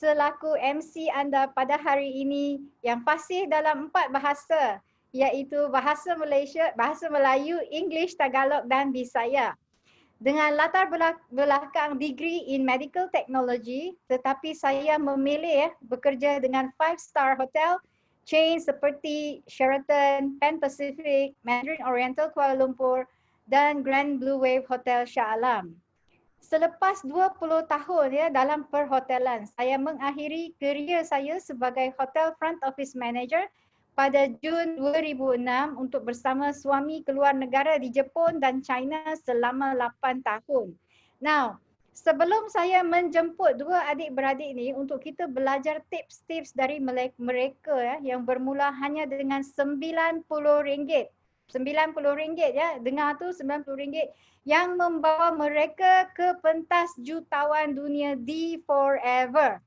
selaku MC anda pada hari ini yang fasih dalam 4 bahasa, iaitu bahasa Malaysia, bahasa Melayu, English, Tagalog dan Bisaya. Dengan latar belakang degree in medical technology, tetapi saya memilih bekerja dengan 5-star hotel chain seperti Sheraton, Pan Pacific, Mandarin Oriental Kuala Lumpur dan Grand Blue Wave Hotel Shah Alam. Selepas 20 tahun dalam perhotelan, saya mengakhiri kerjaya saya sebagai Hotel Front Office Manager pada Jun 2006 untuk bersama suami keluar negara di Jepun dan China selama 8 tahun. Now, sebelum saya menjemput dua adik-beradik ni untuk kita belajar tips-tips dari mereka yang bermula hanya dengan RM90. RM90 dengar tu RM90 yang membawa mereka ke pentas jutawan dunia di Forever.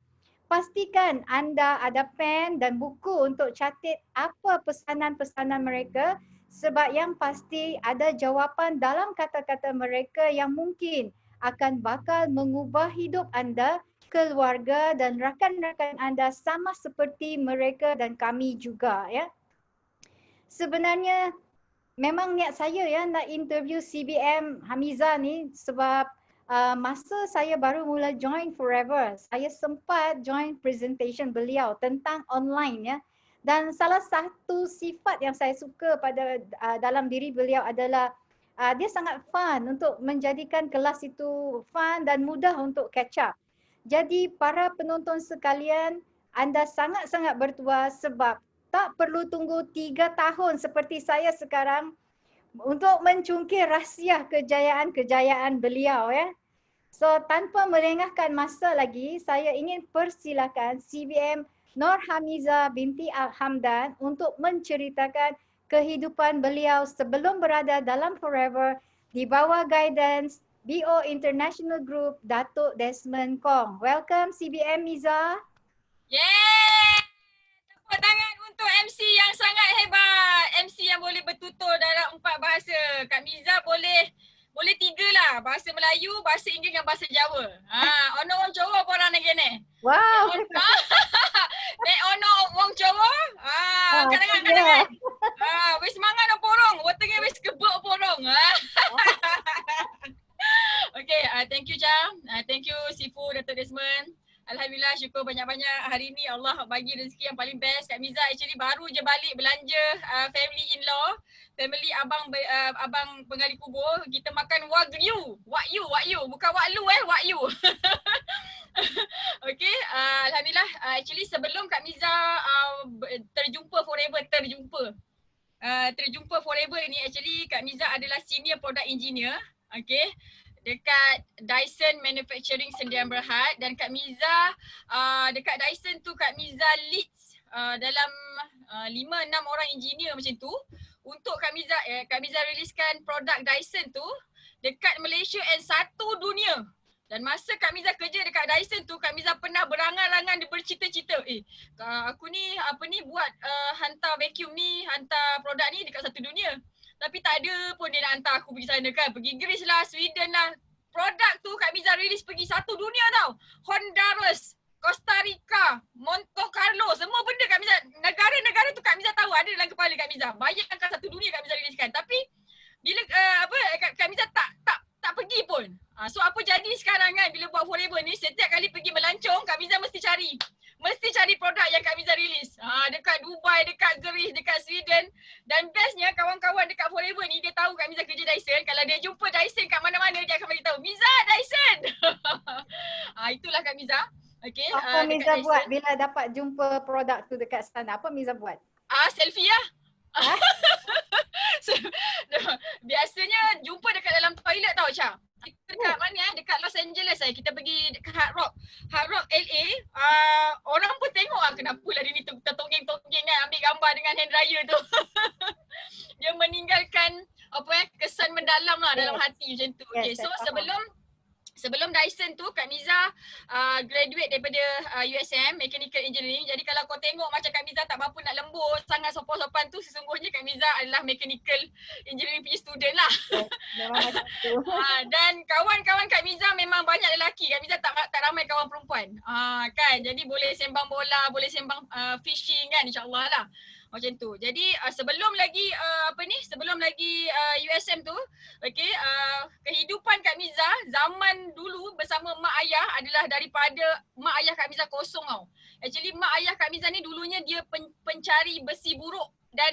Pastikan anda ada pen dan buku untuk catat apa pesanan-pesanan mereka sebab yang pasti ada jawapan dalam kata-kata mereka yang mungkin akan bakal mengubah hidup anda, keluarga dan rakan-rakan anda sama seperti mereka dan kami juga ya. Sebenarnya memang niat saya nak interview CBM Hamiza ni sebab masa saya baru mula join Forever, saya sempat join presentation beliau tentang online ya. Dan salah satu sifat yang saya suka pada dalam diri beliau adalah dia sangat fun untuk menjadikan kelas itu fun dan mudah untuk catch up. Jadi para penonton sekalian, anda sangat-sangat bertuah sebab tak perlu tunggu 3 tahun seperti saya sekarang untuk mencungkir rahsia kejayaan-kejayaan beliau ya. So tanpa melengahkan masa lagi, saya ingin persilakan CBM Nur Hamiza binti Al-Hamdan untuk menceritakan kehidupan beliau sebelum berada dalam Forever di bawah guidance BO International Group Datuk Desmond Kong. Welcome CBM Miza. Yeay! Tepuk tangan untuk MC yang sangat hebat. MC yang boleh bertutur dalam 4 bahasa. Kak Miza boleh 3 lah. Bahasa Melayu, bahasa Inggeris dan bahasa Jawa. Ono wong Jawa apa orang negara? Wow. Nek ono wong Jawa, kadang-kadang. Wis semangat no porong. Wetenge wis kebuk porong. Okay, thank you Cha. Thank you Sifu Datuk Desmond. Alhamdulillah, syukur banyak-banyak hari ni Allah bagi rezeki yang paling best. Kak Miza actually baru je balik belanja family in-law, family abang penggali kubur. Kita makan wagyu, bukan waklu wagyu. Okay, Alhamdulillah, actually sebelum Kak Miza terjumpa Forever ni, actually Kak Miza adalah senior product engineer, okay, dekat Dyson Manufacturing Sdn Bhd, dan Kak Miza dekat Dyson tu Kak Miza leads dalam 5-6 orang engineer macam tu untuk Kak Miza riliskan produk Dyson tu dekat Malaysia and satu dunia. Dan masa Kak Miza kerja dekat Dyson tu, Kak Miza pernah berangan-angan dia bercita-cita, aku ni buat hantar vacuum ni, hantar produk ni dekat satu dunia. Tapi tak ada pun dia nak hantar aku pergi sana kan. Pergi Greece lah, Sweden lah. Produk tu Kak Miza rilis pergi satu dunia tau. Honduras, Costa Rica, Monte Carlo, semua benda Kak Miza, negara-negara tu Kak Miza tahu ada dalam kepala Kak Miza. Bayangkan satu dunia Kak Miza riliskan. Tapi bila Kak Miza tak pergi pun. So apa jadi sekarang kan bila buat Forever ni, setiap kali pergi melancong Kak Miza mesti cari produk yang Kak Miza rilis. Dekat Dubai, dekat Greece, dekat Sweden. Dan bestnya kawan-kawan dekat Forever ni dia tahu Kak Miza kerja Dyson. Kalau dia jumpa Dyson kat mana-mana dia akan bagi tahu, Miza Dyson. Itulah Kak Miza. Okay, apa Miza buat bila dapat jumpa produk tu dekat sana? Apa Miza buat? Selfie lah. Biasanya jumpa dekat dalam toilet tau Cha. Kita dekat mana dekat Los Angeles kita pergi dekat Hard Rock LA. Orang pun tengok kenapa lah dia ni tertonggeng-tonggeng kan, ambil gambar dengan hand dryer tu. Dia meninggalkan kesan mendalam lah dalam hati macam tu. Okay, so Sebelum Dyson tu Kak Miza graduate daripada USM Mechanical Engineering. Jadi kalau kau tengok macam Kak Miza tak berapa nak lembut sangat sopan-sopan tu, sesungguhnya Kak Miza adalah Mechanical Engineering punya student lah. Yes, memang macam tu. Dan kawan-kawan Kak Miza memang banyak lelaki. Kak Miza tak ramai kawan perempuan. Kan. Jadi boleh sembang bola, boleh sembang fishing kan, insya-Allah lah. Macam tu. Jadi sebelum lagi sebelum lagi USM tu, okey, kehidupan Kak Miza zaman dulu bersama mak ayah adalah daripada mak ayah Kak Miza kosong tau. Actually mak ayah Kak Miza ni dulunya dia pencari besi buruk dan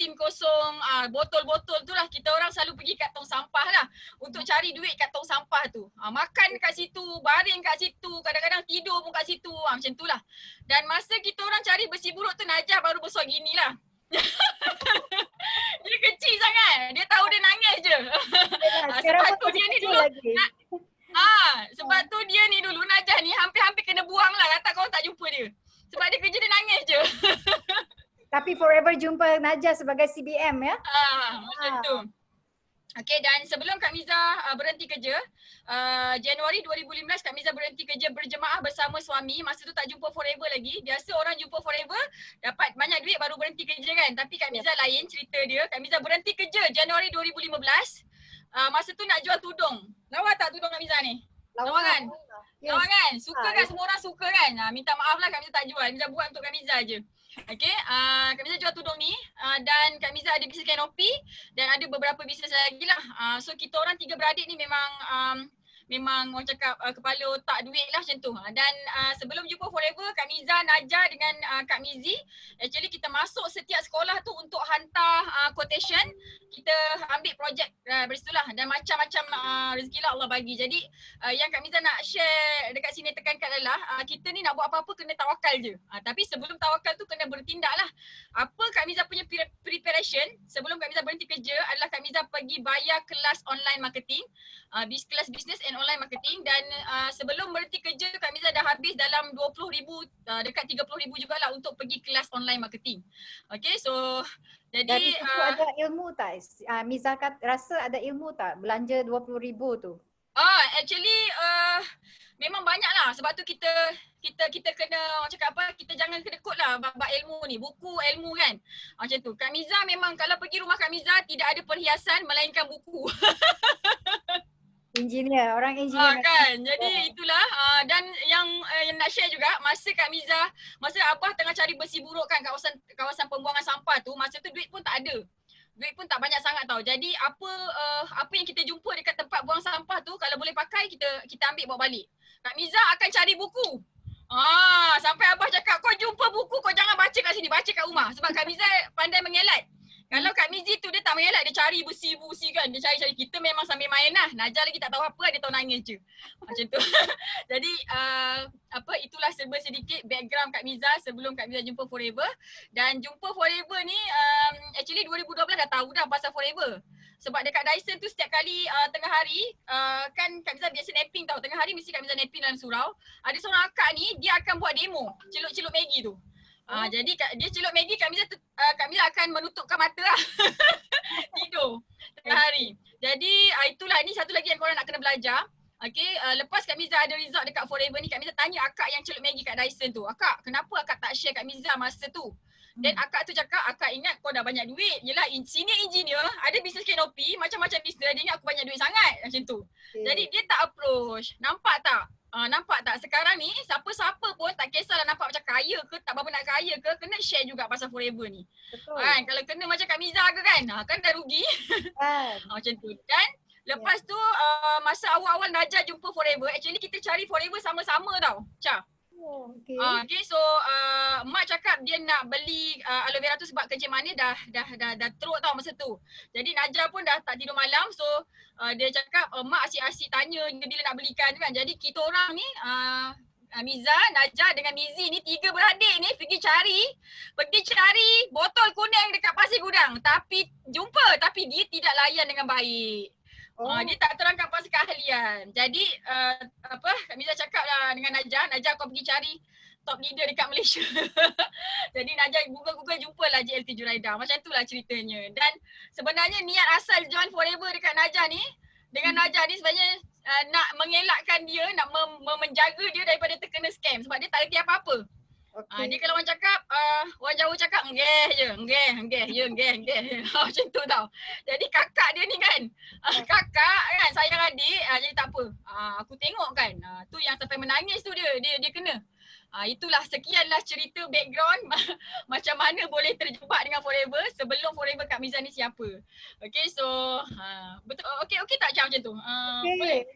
tim kosong, botol-botol tu lah, kita orang selalu pergi kat tong sampah lah untuk cari duit kat tong sampah tu. Makan kat situ, baring kat situ, kadang-kadang tidur pun kat situ, macam tu lah. Dan masa kita orang cari besi buruk tu, Najah baru besar gini lah. Dia kecil sangat, dia tahu dia nangis je. Sebab tu dia ni dulu sebab tu dia ni dulu Najah ni hampir-hampir kena buang lah, kata kau tak jumpa dia. Sebab dia kerja dia nangis je. Tapi forever jumpa Najah sebagai CBM ya? Macam tu. Okay, dan sebelum Kak Miza berhenti kerja, Januari 2015 Kak Miza berhenti kerja berjemaah bersama suami. Masa tu tak jumpa forever lagi. Biasa orang jumpa forever, dapat banyak duit baru berhenti kerja kan. Tapi Kak Miza lain cerita dia. Kak Miza berhenti kerja Januari 2015. Masa tu nak jual tudung. Lawa tak tudung Kak Miza ni? Lawa kan? Yes. Lawa kan? Suka kan? Semua orang suka kan? Minta maaf lah Kak Miza tak jual. Kak Miza buat untuk Kak Miza je. Okay, Kak Miza jual tudung ni dan Kak Miza ada bisnes kanopi dan ada beberapa bisnes lagi lah. So kita orang 3 beradik ni memang orang cakap kepala otak duit lah macam tu. Dan sebelum jumpa forever, Kak Miza, Najah dengan Kak Mizi, actually kita masuk setiap sekolah tu untuk hantar quotation. Kita ambil projek dari situ lah dan macam-macam rezeki lah Allah bagi. Jadi yang Kak Miza nak share dekat sini tekankan adalah kita ni nak buat apa-apa kena tawakal je. Tapi sebelum tawakal tu kena bertindak lah. Apa Kak Miza punya preparation sebelum Kak Miza berhenti kerja adalah Kak Miza pergi bayar kelas online marketing, kelas business and online marketing, dan sebelum berhenti kerja Kak Miza dah habis dalam 20,000 dekat 30,000 jugalah untuk pergi kelas online marketing. Okay, so jadi ada ilmu tak? Miza rasa ada ilmu tak belanja 20,000 tu? Actually memang banyak lah. Sebab tu kita kena cakap apa, kita jangan kedekut lah bab ilmu ni, buku ilmu kan. Macam tu. Kak Miza memang kalau pergi rumah Kak Miza tidak ada perhiasan melainkan buku. Engineer, orang engineer kan. Jadi itulah dan yang nak share juga, masa Kak Miza, masa Abah tengah cari besi buruk kan kawasan pembuangan sampah tu, masa tu duit pun tak ada. Duit pun tak banyak sangat tau. Jadi apa yang kita jumpa dekat tempat buang sampah tu, kalau boleh pakai kita ambil bawa balik. Kak Miza akan cari buku. Sampai Abah cakap kau jumpa buku kau jangan baca kat sini, baca kat rumah. Sebab Kak Miza pandai mengelat. Kalau Kak Mizi tu dia tak mengelak, dia cari besi-besi kan, dia cari-cari. Kita memang sambil main lah. Najah lagi tak tahu apa, dia tahu nangis je. Macam tu. Jadi itulah serba sedikit background Kak Miza sebelum Kak Miza jumpa Forever. Dan jumpa Forever ni actually 2012 dah tahu dah pasal Forever. Sebab dekat Dyson tu setiap kali tengah hari kan Kak Miza biasa napping tau. Tengah hari mesti Kak Miza napping dalam surau. Ada seorang akak ni, dia akan buat demo celup-celup Maggi tu. Jadi dia celup Maggi, Kak Miza akan menutupkan mata lah. Tidur tengah hari. Jadi itulah, ini satu lagi yang korang nak kena belajar. Okay, lepas Kak Miza ada result dekat Forever ni, Kak Miza tanya akak yang celup Maggi kat Dyson tu, akak kenapa akak tak share Kak Miza masa tu? Dan akak tu cakap, akak ingat kau dah banyak duit. Yelah, senior engineer, ada bisnes kanopi, macam-macam bisnes, dia ingat aku banyak duit sangat macam tu. Jadi dia tak approach. Nampak tak? Nampak tak? Sekarang ni siapa-siapa pun tak kisahlah nampak macam kaya ke, tak berapa nak kaya ke, kena share juga pasal Forever ni. Betul. Kalau kena macam Kak Miza ke kan dah rugi. Macam tu. Dan lepas tu masa awal-awal Najah jumpa Forever, actually kita cari Forever sama-sama tau. Okay, so mak cakap dia nak beli aloe vera tu sebab kerja mana dah teruk tau masa tu. Jadi Najah pun dah tak tidur malam, so dia cakap mak asyik-asyik tanya dia bila nak belikan kan. Jadi kita orang ni Miza, Najah dengan Mizi ni 3 beradik ni pergi cari botol kuning dekat Pasir Gudang. Tapi jumpa, tapi dia tidak layan dengan baik. Dia tak terangkan pasal keahlian. Jadi Kak Miza cakap lah dengan Najah kau pergi cari top leader dekat Malaysia. Jadi Najah Google jumpalah JLT Juraida. Macam itulah ceritanya. Dan sebenarnya niat asal join Forever dekat Najah ni, dengan Najah ni sebenarnya nak mengelakkan dia, nak menjaga dia daripada terkena scam sebab dia tak reti apa-apa. Dia kalau orang cakap, orang Jawa cakap enggeh je, macam tu tau. Jadi kakak dia ni kan, kakak kan sayang adik, jadi tak apa. Aku tengok kan, tu yang sampai menangis tu dia kena. Itulah sekianlah cerita background macam mana boleh terjebak dengan Forever sebelum Forever Kak Miza ni siapa. Okay, so betul, okay tak Cah macam tu? Boleh?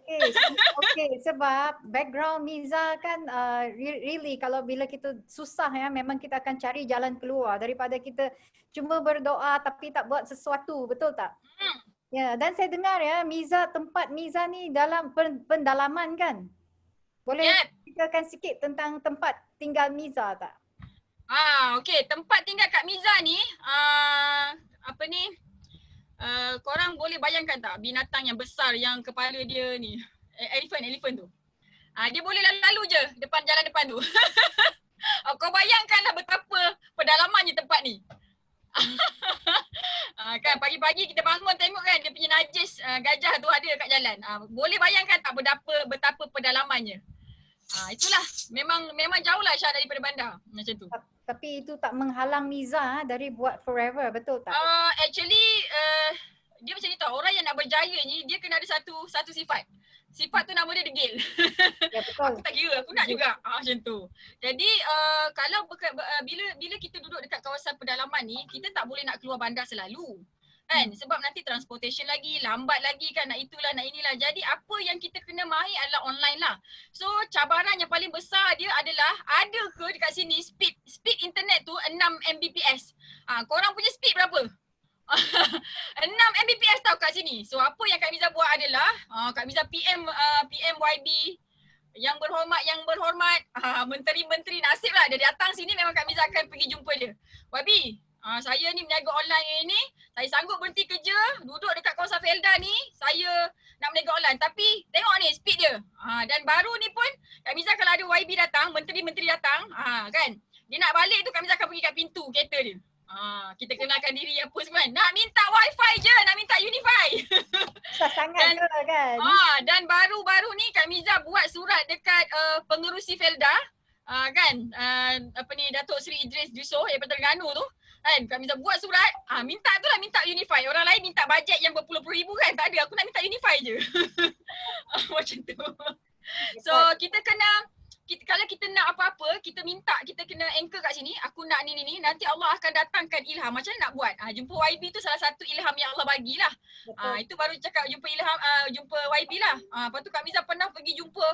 Okay, sebab background Miza kan really kalau bila kita susah ya, memang kita akan cari jalan keluar daripada kita cuma berdoa tapi tak buat sesuatu, betul tak? Ya, dan saya dengar ya tempat Miza ni dalam pendalaman kan? Boleh ceritakan sikit tentang tempat tinggal Miza tak? Okay, tempat tinggal Kak Miza ni korang boleh bayangkan tak binatang yang besar yang kepala dia ni, elephant tu. Dia boleh lalu-lalu je depan jalan depan tu. Kau bayangkanlah betapa pedalamannya tempat ni. Kan pagi-pagi kita bangun tengok kan dia punya najis gajah tu ada kat jalan. Boleh bayangkan tak betapa pedalamannya. Itulah memang jauh lah Syah daripada bandar macam tu. Tapi itu tak menghalang Miza dari buat Forever, betul tak? Actually dia macam ni tau, orang yang nak berjaya ni dia kena ada satu sifat. Sifat tu nama dia degil. Ya betul. Aku tak kira, aku nak juga. Macam tu. Jadi kalau bila kita duduk dekat kawasan pedalaman ni, kita tak boleh nak keluar bandar selalu. Kan? Sebab nanti transportation lagi, lambat lagi kan, nak itulah, nak inilah. Jadi apa yang kita kena mahir adalah online lah. So cabaran yang paling besar dia adalah ada ke dekat sini speed internet tu 6 Mbps. Korang punya speed berapa? 6 Mbps tau kat sini. So apa yang Kak Miza buat adalah Kak Miza PM YB yang berhormat, menteri-menteri, nasib lah dia datang sini, memang Kak Miza akan pergi jumpa dia. YB, saya ni meniaga online ni, saya sanggup berhenti kerja, duduk dekat kawasan Felda ni, saya nak meniaga online. Tapi tengok ni speed dia. Dan baru ni pun Kak Miza kalau ada YB datang, menteri-menteri datang, kan, dia nak balik tu Kak Miza akan pergi kat pintu kereta dia. Kita kenalkan diri apa semua kan. Nak minta wifi je, nak minta Unify. Susah sangat ke kan? Dan baru-baru ni Kak Miza buat surat dekat pengerusi Felda, kan, Datuk Seri Idris Dusoh daripada Terengganu tu, kan, Kak Miza buat surat, minta Unify. Orang lain minta bajet yang berpuluh-puluh ribu kan, tak ada, aku nak minta Unify je. Macam tu. So kita kena, kalau kita nak apa-apa, kita kena anchor kat sini, aku nak ni, nanti Allah akan datangkan ilham. Macam mana nak buat? Jumpa YB tu salah satu ilham yang Allah bagilah. Itu baru cakap jumpa ilham, jumpa YB lah. Lepas tu Kak Miza pernah pergi jumpa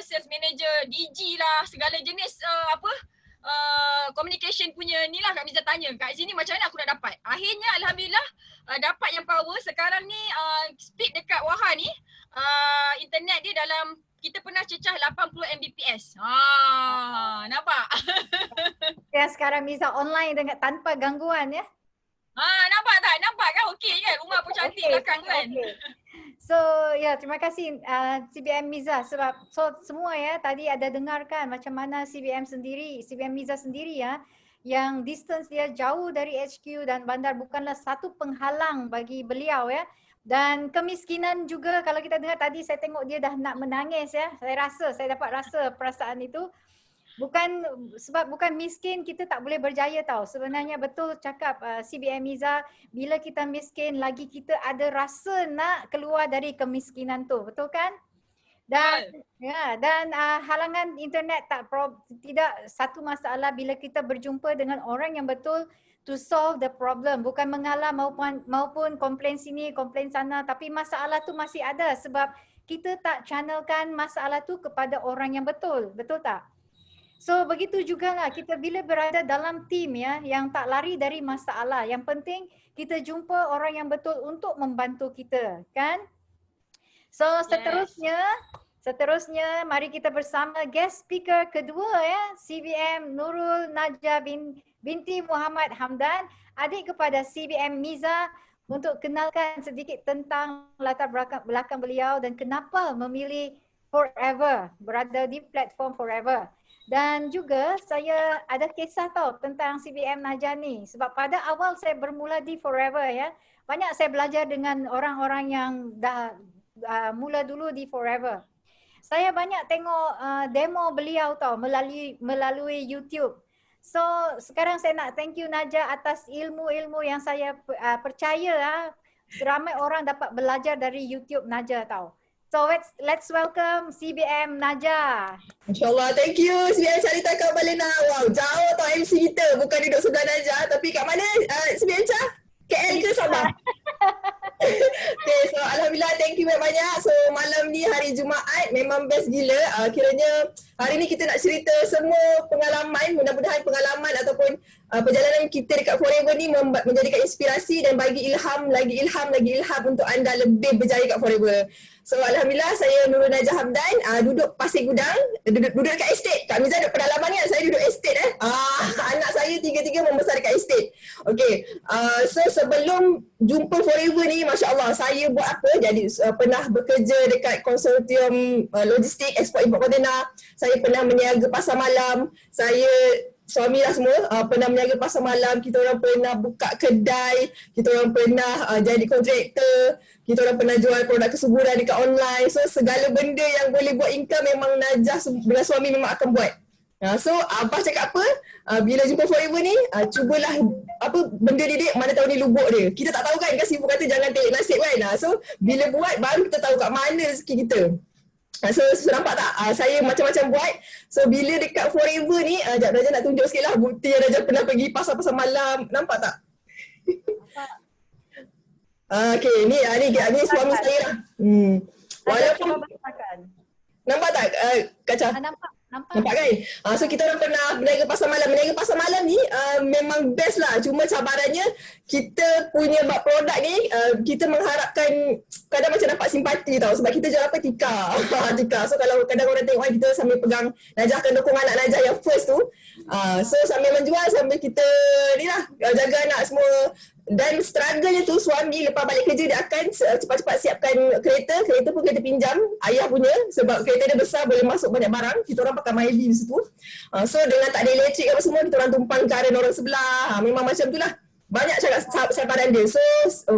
sales manager, DG lah, segala jenis communication punya ni lah. Kak Miza tanya, kat sini macam mana aku nak dapat? Akhirnya Alhamdulillah dapat yang power. Sekarang ni speed dekat Wahar ni, internet dia dalam, kita pernah cecah 80 Mbps. Nampak? Yang sekarang Miza online dengan tanpa gangguan ya. Nampak tak? Nampak kan? Okey kan? Rumah pun cantik belakang kan? So ya, terima kasih CBM Miza sebab semua ya tadi ada dengarkan macam mana CBM Miza sendiri ya, yang distance dia jauh dari HQ dan bandar bukanlah satu penghalang bagi beliau ya. Dan kemiskinan juga, kalau kita dengar tadi saya tengok dia dah nak menangis ya. Saya dapat rasa perasaan itu. Bukan miskin kita tak boleh berjaya tau. Sebenarnya betul cakap CBM Miza, bila kita miskin lagi kita ada rasa nak keluar dari kemiskinan tu. Betul kan? Dan halangan internet tidak satu masalah bila kita berjumpa dengan orang yang betul to solve the problem, bukan mengalah maupun komplain sini, komplain sana, tapi masalah tu masih ada sebab kita tak channelkan masalah tu kepada orang yang betul, betul tak? So begitu jugalah kita bila berada dalam tim ya, yang tak lari dari masalah, yang penting kita jumpa orang yang betul untuk membantu kita, kan? So seterusnya mari kita bersama guest speaker kedua ya, CBM Nurul Najah binti Muhammad Hamdan, adik kepada CBM Miza, untuk kenalkan sedikit tentang latar belakang beliau dan kenapa memilih Forever, berada di platform Forever. Dan juga saya ada kisah tau tentang CBM Najah ni. Sebab pada awal saya bermula di Forever ya. Banyak saya belajar dengan orang-orang yang dah mula dulu di Forever. Saya banyak tengok demo beliau tau melalui YouTube. So sekarang saya nak thank you Najah atas ilmu-ilmu yang saya percaya ramai orang dapat belajar dari YouTube Najah tau. So let's welcome CBM Najah. InsyaAllah, thank you CBM Carita Kak Malena. Wow, jauh tau MC kita. Bukan duduk sebelah Najah. Tapi kat mana CBM Cah? KL ke Sabah? Okay, so Alhamdulillah thank you banyak-banyak. So malam ni hari Jumaat memang best gila. Kiranya hari ni kita nak cerita semua pengalaman, mudah-mudahan pengalaman ataupun perjalanan kita dekat Forever ni menjadikan inspirasi dan bagi ilham untuk anda lebih berjaya kat Forever. So Alhamdulillah saya Nurul Najah Hamdan, duduk Pasir Gudang, duduk dekat estate. Kak Miza duduk pedalaman kan, saya duduk estate anak saya tiga-tiga membesar dekat estate. Okay, so sebelum jumpa Forever ni, Masya Allah, saya buat apa? Jadi pernah bekerja dekat konsortium logistik, ekspor import kontena. Saya pernah meniaga pasar malam. Saya suami lah semua pernah meniaga pasar malam. Kita orang pernah buka kedai. Kita orang pernah jadi kontraktor. Kita orang pernah jual produk kesuburan dekat online. So segala benda yang boleh buat income memang Najah dengan suami memang akan buat. So Abah cakap apa? Bila jumpa Forever ni, cubalah apa benda ni dek, mana tahu ni lubuk dia. Kita tak tahu kan, ibu kata jangan telik nasib kan. So bila buat baru kita tahu kat mana rezeki kita. So nampak tak? Saya macam-macam buat. So bila dekat Forever ni, Najah nak tunjuk sikit lah bukti yang Najah pernah pergi pasar-pasar malam. Nampak tak? Okay, ni suami saya lah. Walaupun nampak tak Kak Cah? Nampak kan? So kita orang pernah berniaga pasar malam. Berniaga pasar malam ni memang best lah. Cuma cabarannya kita punya produk ni kita mengharapkan kadang macam dapat simpati tau. Sebab kita jual apa? Tika. So kalau kadang orang tengok kita sambil pegang Najah akan dokong anak Najah yang first tu. So sambil menjual, sambil kita ni lah jaga anak semua. Dan struggle-nya tu suami lepas balik kerja dia akan cepat-cepat siapkan kereta. Kereta pun kereta pinjam ayah punya sebab kereta dia besar boleh masuk banyak barang. Kita orang pakai Myvi di situ. So dengan tak ada elektrik apa semua, kita orang tumpang karen orang sebelah. Memang macam tu lah. Banyak cakap cabaran dia. So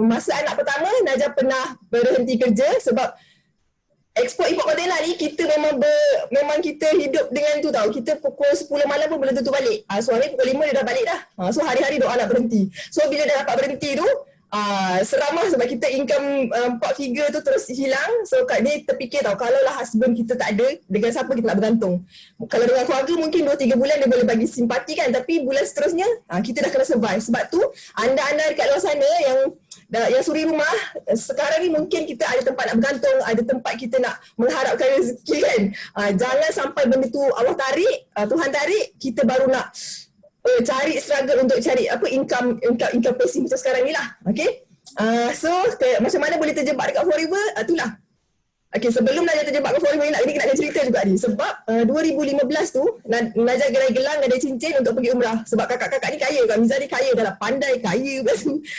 masa anak pertama Najah pernah berhenti kerja sebab ekspor import kontena ni kita memang kita hidup dengan tu tau. Kita pukul 10 malam pun belum tentu balik. Suami pukul 5 dia dah balik dah. So hari-hari doa nak berhenti. So bila dah dapat berhenti tu, seram lah sebab kita income 4 figure tu terus hilang. So kat ni terfikir tau, kalau lah husband kita tak ada, dengan siapa kita nak bergantung. Kalau dengan keluarga mungkin 2-3 bulan dia boleh bagi simpati kan. Tapi bulan seterusnya kita dah kena survive. Sebab tu anda-anda dekat luar sana yang suri rumah, sekarang ni mungkin kita ada tempat nak bergantung, ada tempat kita nak mengharapkan rezeki kan. Jangan sampai benda tu Allah tarik, Tuhan tarik, kita baru nak cari struggle untuk cari apa income passive macam sekarang ni lah. Okay. So macam mana boleh terjebak dekat Forever, itulah. Okay, sebelum Najah terjebak ke Forever ni nak kena cerita juga ni. Sebab 2015 tu Najah gelang ada cincin untuk pergi umrah. Sebab kakak-kakak ni kaya, Kak Miza ni kaya, dah lah pandai kaya.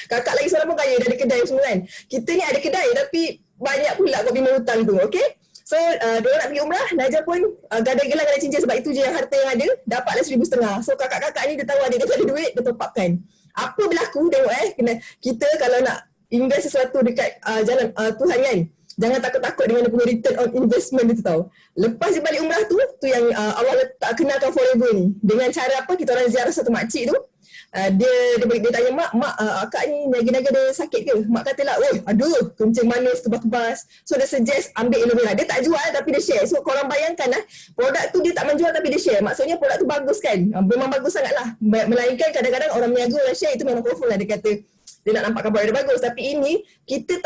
Kakak lagi seorang pun kaya, dah ada kedai semua kan. Kita ni ada kedai tapi banyak pula kau bimbang hutang tu, okay. So diorang nak pergi umrah, Najah pun gadai gelang ada cincin sebab itu je yang harta yang ada. Dapatlah 1,500. So kakak-kakak ni dia tahu dia tak ada duit, dia top upkan. Apa berlaku tengok kita kalau nak invest sesuatu dekat jalan Tuhan kan, jangan takut-takut dengan dia punya return on investment dia tu tau. Lepas dia balik umrah tu yang Allah tak kenalkan Forever ni. Dengan cara apa, kita orang ziarah satu makcik tu. Dia tanya, mak akak ni niaga-niaga dia sakit ke? Mak katalah, aduh, kencing manis, tebas-tebas. So dia suggest ambil aloe vera. Dia tak jual tapi dia share. So korang bayangkan produk tu dia tak menjual tapi dia share. Maksudnya produk tu bagus kan? Memang bagus sangat lah. Melainkan kadang-kadang orang meniaga, orang share, itu memang confirm lah dia kata dia nak nampakkan produk dia bagus. Tapi ini kita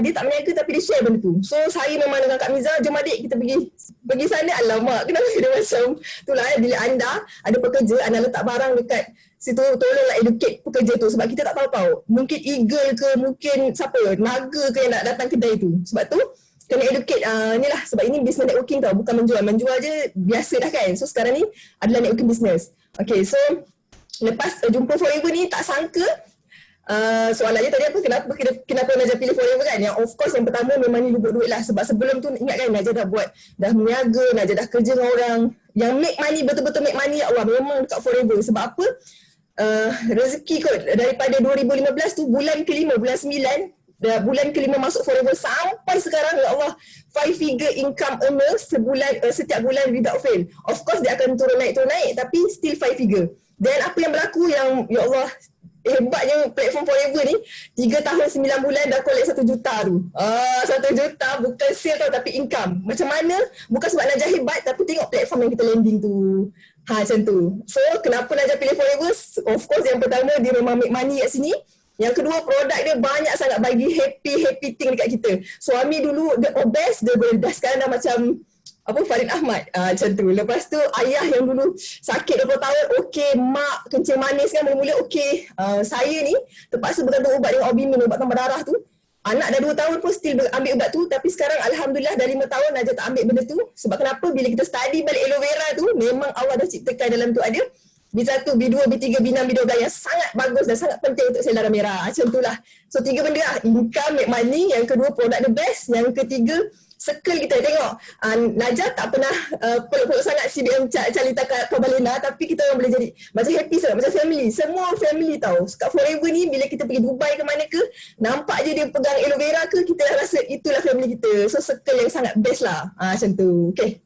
dia tak meniaga tapi dia share benda tu. So saya memang dengan Kak Miza, jom adik kita pergi sana. Alamak, kenapa dia macam itulah bila anda ada pekerja, anda letak barang dekat situ, tolonglah educate pekerja tu sebab kita tak tahu. Mungkin eagle ke, mungkin siapa, naga ke yang nak datang kedai tu. Sebab tu kena educate ni lah, sebab ini business networking tau, bukan menjual je biasa dah kan. So sekarang ni adalah networking business. Okay, so lepas jumpa Forever ni tak sangka soalannya tadi apa, kenapa Najah pilih Forever kan? Yang of course yang pertama memang ni lubuk duit lah. Sebab sebelum tu ingat kan Najah dah meniaga, Najah dah kerja dengan orang yang make money, betul-betul make money, ya Allah, memang dekat Forever. Sebab apa? Rezeki kot daripada 2015 tu bulan ke-5, bulan 9, bulan ke-5 masuk Forever sampai sekarang, ya Allah, 5 figure income earner sebulan, setiap bulan without fail. Of course dia akan turun naik tapi still 5 figure. Dan apa yang berlaku yang ya Allah, hebatnya platform Forever ni 3 tahun 9 bulan dah collect 1 juta tu. 1 juta bukan sale tau tapi income. Macam mana? Bukan sebab Najah hebat tapi tengok platform yang kita landing tu. Macam tu. So kenapa Najah pilih Forever? Of course yang pertama dia memang make money kat sini. Yang kedua produk dia banyak sangat bagi happy thing dekat kita. Suami dulu dia obes, dia dah sekarang dah macam Farid Ahmad, macam tu. Lepas tu ayah yang dulu sakit 20 tahun, okey, mak kencing manis kan mula-mula okey. Saya ni terpaksa bergantung ubat dengan Obimin, ubat tambah darah tu. Anak dah 2 tahun pun still ambil ubat tu, tapi sekarang alhamdulillah dah 5 tahun Najah tak ambil benda tu. Sebab kenapa? Bila kita study balik aloe vera tu, memang Allah dah ciptakan dalam tu ada B1, B2, B3, B6, B12 yang sangat bagus dan sangat penting untuk sel darah merah. Macam tu lah. So 3 benda lah. Income, make money. Yang kedua, produk the best. Yang ketiga, circle kita. Tengok, Najah tak pernah peluk-peluk sangat CBM Calita Kabalena, tapi kita orang boleh jadi macam happy sangat, macam family. Semua family tau. Kat Forever ni, bila kita pergi Dubai ke mana ke, nampak je dia pegang aloe vera ke, kita dah rasa itulah family kita. So circle yang sangat best lah. Macam tu. Okay.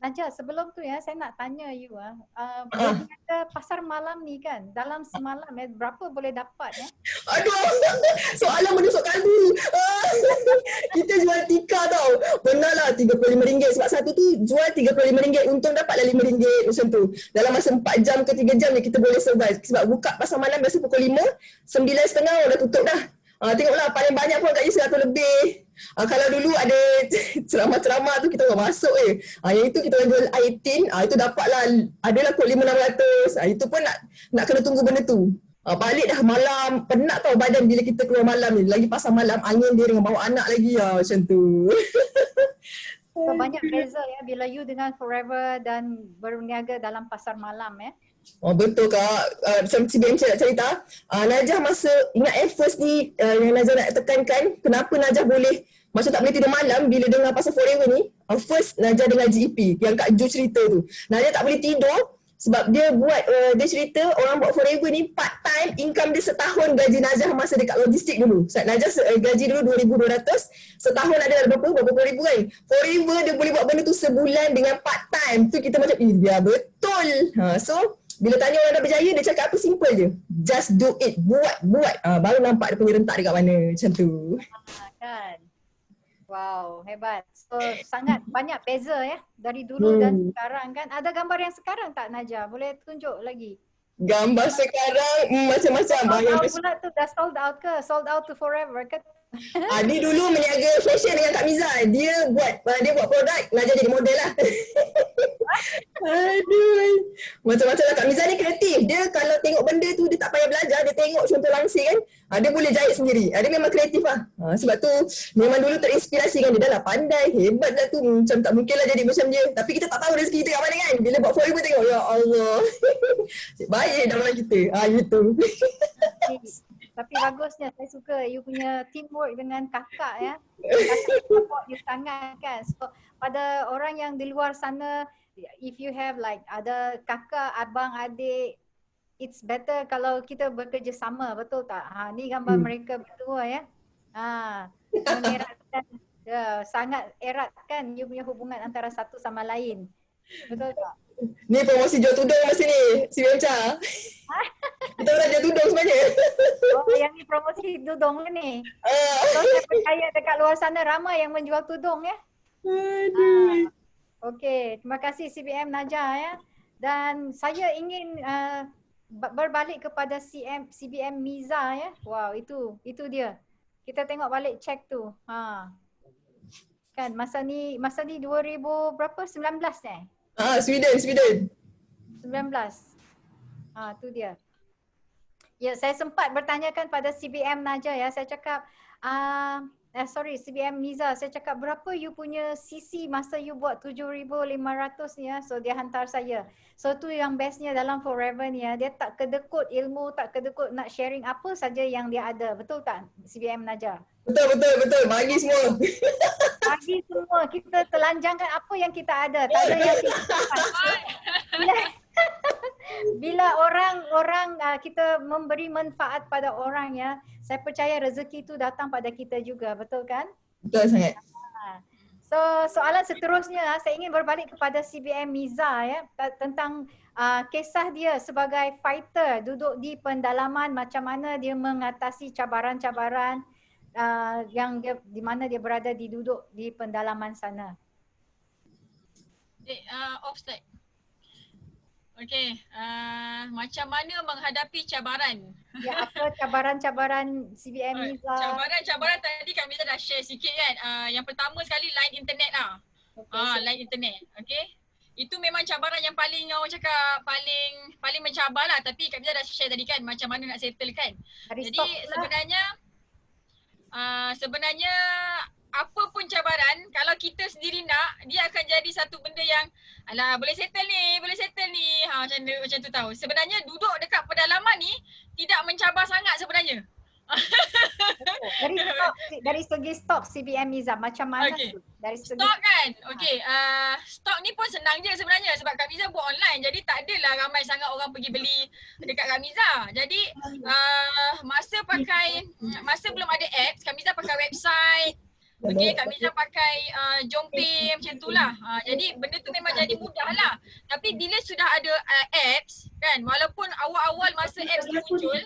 Najah, sebelum tu ya, saya nak tanya you kata pasar malam ni kan, dalam semalam berapa boleh dapat ya? Aduh, soalan menusuk kalbu. Kita jual tikar tau. Benar lah RM35 sebab satu tu jual RM35, untung dapatlah RM5 macam tu. Dalam masa 4 jam ke 3 jam ni kita boleh survive. Sebab buka pasar malam biasa pukul 5, 9.30 dah tutup dah. Tengoklah paling banyak pun kat $100 lebih. Kalau dulu ada ceramah-ceramah tu kita orang masuk yang itu kita orang jual air tin, itu dapatlah adalah kot $500-600. Itu pun nak kena tunggu benda tu. Balik dah malam, penat tau badan bila kita keluar malam ni. Lagi pasar malam, angin dia dengan bawa anak lagi macam tu. So banyak beza ya bila you dengan Forever dan berniaga dalam pasar malam ya. Betul Kak. Macam CBM nak cerita, Najah masa ingat first ni yang Najah nak tekankan, kenapa Najah boleh macam tak boleh tidur malam bila dengar pasal Forever ni. First Najah dengar GEP yang Kak Jo cerita tu. Najah tak boleh tidur sebab dia buat, dia cerita orang buat Forever ni part time, income dia setahun gaji Najah masa dekat logistik dulu. Najah gaji dulu 2,200, setahun ada berapa puluh ribu kan. Forever dia boleh buat benda tu sebulan dengan part time. Tu kita macam, ya betul. So bila tanya orang dah berjaya, dia cakap apa, simple je. Just do it. Buat. Baru nampak dia punya rentak dekat mana. Macam tu. Kan. Wow, hebat. So sangat banyak beza ya dari dulu dan sekarang kan. Ada gambar yang sekarang tak Najah? Boleh tunjuk lagi? Gambar sekarang macam-macam. Sold out pula tu, dah sold out ke? Sold out to Forever ke? Dia dulu meniaga fashion dengan Kak Miza. Dia buat produk, Najah jadi model lah. Aduh. Macam-macam lah. Kak Miza ni kreatif. Dia kalau tengok benda tu, dia tak payah belajar. Dia tengok contoh langsir kan. Dia boleh jahit sendiri. Dia memang kreatif lah. Sebab tu memang dulu terinspirasi kan. Dia dah lah pandai. Hebat lah tu. Macam tak mungkin lah jadi macam dia. Tapi kita tak tahu rezeki kita kat mana kan. Bila buat Forever tengok, ya Allah. Baik dalam kita. Gitu. Tapi bagusnya, saya suka you punya teamwork dengan kakak ya. Kakak support you sangat kan. So pada orang yang di luar sana, if you have like ada kakak, abang, adik, it's better kalau kita bekerja sama, betul tak? Ni gambar mereka berdua ya. Mengeratkan, sangat eratkan you punya hubungan antara satu sama lain. Betul tak? Ni promosi jual tudung masa ni, si Benca. Kita orang jual tudung sebenarnya. Yang ni promosi tudung ni. So saya percaya dekat luar sana ramai yang menjual tudung ya. Aduh. Okey, terima kasih CBM Najah ya. Dan saya ingin berbalik kepada CBM Miza ya. Wow, itu dia. Kita tengok balik check tu. Kan masa ni 2000 berapa? 19 Sweden. 19. Tu dia. Ya, saya sempat bertanyakan pada CBM Najah ya. Saya cakap CBM Miza, saya cakap berapa you punya CC masa you buat 7,500 ni ya. So dia hantar saya. So tu yang bestnya dalam Forever ni ya. Dia tak kedekut ilmu, tak kedekut nak sharing apa saja yang dia ada. Betul tak CBM Naja? Betul. Bagi semua. Bagi semua. Kita telanjangkan apa yang kita ada. Tak ada yang kita bila orang kita memberi manfaat pada orang ya, saya percaya rezeki itu datang pada kita juga, betul kan? Betul sangat. So soalan seterusnya saya ingin berbalik kepada CBM Miza ya, tentang kisah dia sebagai fighter duduk di pendalaman, macam mana dia mengatasi cabaran-cabaran yang dia di mana dia berada duduk di pendalaman sana. Offside. Okey, macam mana menghadapi cabaran? Ya, apa cabaran-cabaran CBM Miza? Cabaran tadi Kak Miza dah share sikit kan. Yang pertama sekali line internet lah. Line internet. Okey. Itu memang cabaran yang paling orang cakap paling mencabar lah, tapi Kak Miza dah share tadi kan macam mana nak settle kan. Jadi sebenarnya apa pun cabaran, kalau kita sendiri nak, dia akan jadi satu benda yang alah boleh settle ni. Macam tu tahu. Sebenarnya duduk dekat pedalaman ni tidak mencabar sangat sebenarnya. Dari segi stok CBM Miza macam mana tu? Dari segi stok kan? Okey, stok ni pun senang je sebenarnya sebab Kak Miza buat online. Jadi tak adalah ramai sangat orang pergi beli dekat Kak Miza. Jadi masa belum ada apps, Kak Miza pakai website. Okey, Kak Miza pakai Jompay macam tu lah. Jadi benda tu memang jadi mudah lah. Tapi bila sudah ada apps kan, walaupun awal-awal masa apps ni muncul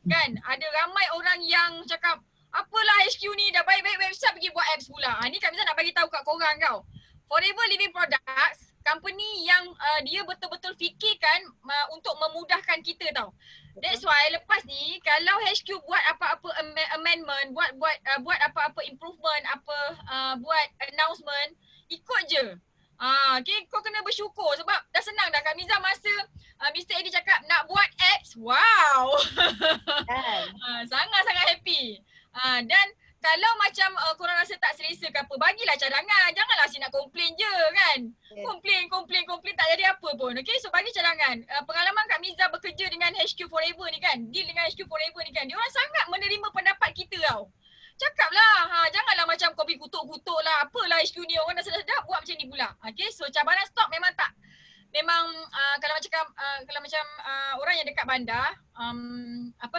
kan, ada ramai orang yang cakap apalah HQ ni dah baik-baik website pergi buat apps pula. Ni Kak Miza nak bagi tahu kat korang tau. Forever Living Products, company yang dia betul-betul fikirkan untuk memudahkan kita tau. That's why lepas ni kalau HQ buat apa-apa amendment, buat apa-apa improvement, buat announcement, ikut je. Okay, kau kena bersyukur sebab dah senang dah. Kak Miza masa Mr. Eddie cakap nak buat apps, wow. Sangat-sangat happy. Dan kalau macam korang rasa tak selesa ke apa, bagilah cadangan. Janganlah asyik nak komplain je kan. Komplain tak jadi apa pun. Okay, so bagi cadangan. Pengalaman Kak Miza bekerja dengan HQ Forever ni kan, deal dengan HQ Forever ni kan, dia orang sangat menerima pendapat kita tau. Cakap lah, janganlah macam kau pergi kutuk-kutuk lah, apalah HQ ni, orang dah sedap buat macam ni pula. Okay, so cabaran stok memang tak. Memang kalau macam orang yang dekat bandar,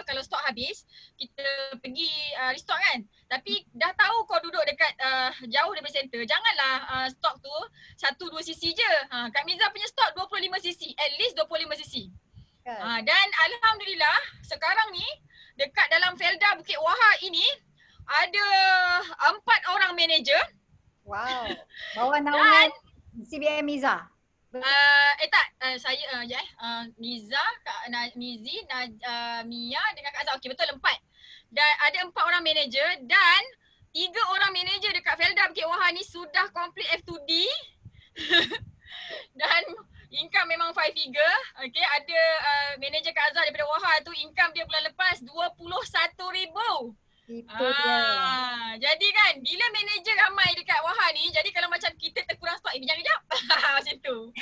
kalau stok habis, kita pergi restock kan. Tapi dah tahu kau duduk dekat jauh daripada center, janganlah stok tu 1-2 cc je. Kak Miza punya stok 25 cc, at least 25 cc. Dan alhamdulillah sekarang ni dekat dalam Felda Bukit Wahar ini ada 4 orang manager. Wow. Bawah naungan CBM Miza. Saya Niza, Nizi, Mia dengan Kak Azhar. Okey, betul 4. Dan ada 4 orang manager dan 3 orang manager dekat Felda Bukit Wahar ni sudah complete F2D. Dan income memang 5 figure. Okey, ada manager Kak Azhar daripada Wahar tu, income dia bulan lepas 21,000. Itu dia. Jadi kan bila manager ramai dekat Wahar ni, jadi kalau macam kita terkurang stok, pinjam kejap. Macam tu.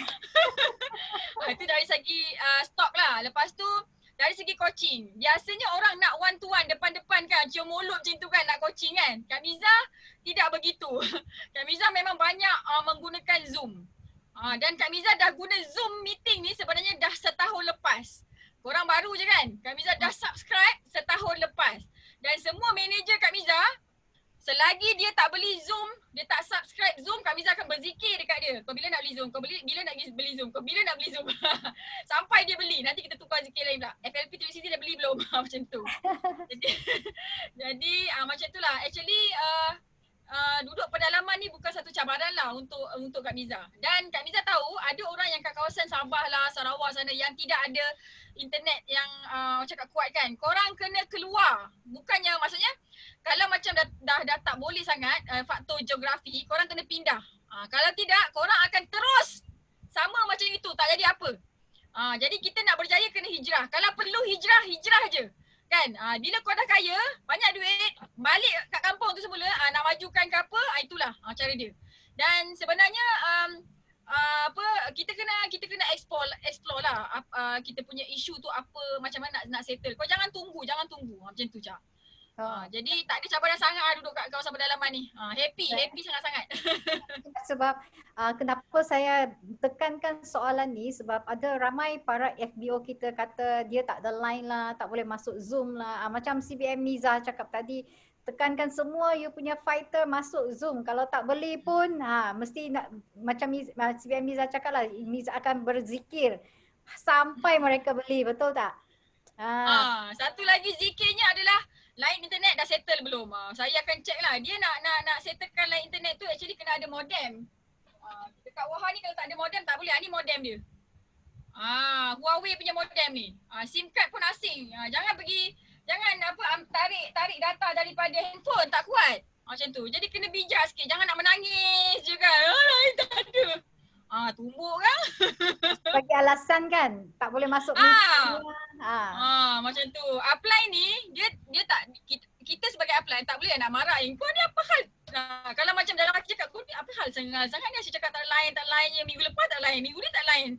Itu dari segi stok lah. Lepas tu dari segi coaching. Biasanya orang nak one to one depan-depan kan, cium mulut macam tu kan nak coaching kan. Kak Miza tidak begitu. Kak Miza memang banyak menggunakan Zoom. Dan Kak Miza dah guna Zoom meeting ni sebenarnya dah setahun lepas. Korang baru je kan? Kak Miza dah subscribe setahun lepas. Dan semua manager Kak Miza, selagi dia tak beli Zoom, dia tak subscribe Zoom, Kak Miza akan berzikir dekat dia. Kau bila nak beli Zoom? Kau bila nak beli Zoom? Kau bila nak beli Zoom? Sampai dia beli. Nanti kita tukar zikir lain pula. FLP 360 dah beli belum? Macam tu. Jadi macam tu lah. Actually duduk pedalaman ni bukan satu cabaran lah untuk Kak Miza. Dan Kak Miza tahu ada orang yang kat kawasan Sabah lah, Sarawak sana yang tidak ada internet yang cakap kuat kan. Korang kena keluar. Bukannya maksudnya kalau macam dah tak boleh sangat faktor geografi, korang kena pindah. Kalau tidak, korang akan terus sama macam itu, tak jadi apa. Jadi kita nak berjaya kena hijrah. Kalau perlu hijrah je. Kan? Bila kau dah kaya, banyak duit, balik kat kampung tu semula, nak majukan ke apa, itulah cara dia. Dan sebenarnya kita kena explore lah kita punya isu tu apa, macam mana nak settle. Kau jangan tunggu macam tu Cak. Jadi tak ada cabaran sangat duduk kat kawasan pedalaman ni. Happy sangat-sangat. Sebab kenapa saya tekankan soalan ni, sebab ada ramai para FBO kita kata dia tak ada line lah, tak boleh masuk Zoom lah. Macam CBM Miza cakap tadi, tekankan semua you punya fighter masuk Zoom. Kalau tak beli pun mesti nak, macam CBM Miza cakap lah, Miza akan berzikir sampai mereka beli, betul tak? Satu lagi zikirnya adalah line internet dah settle belum? Saya akan check lah. Dia nak settlekan line internet tu actually kena ada modem. Dekat Wahar ni kalau tak ada modem tak boleh. Ni modem dia. Huawei punya modem ni. SIM card pun asing. Jangan tarik data daripada handphone, tak kuat. Macam tu. Jadi kena bijak sikit. Jangan nak menangis je kan. Line tak ada. Tumbuk kan? Bagi alasan kan, tak boleh masuk macam tu. Apply ni, dia tak, kita sebagai apply tak boleh nak marah. Kau ni apa hal? Kalau macam dalam hati cakap, kau ni apa hal sangat ni asyik cakap tak lain je. Minggu lepas tak lain, minggu ni tak lain.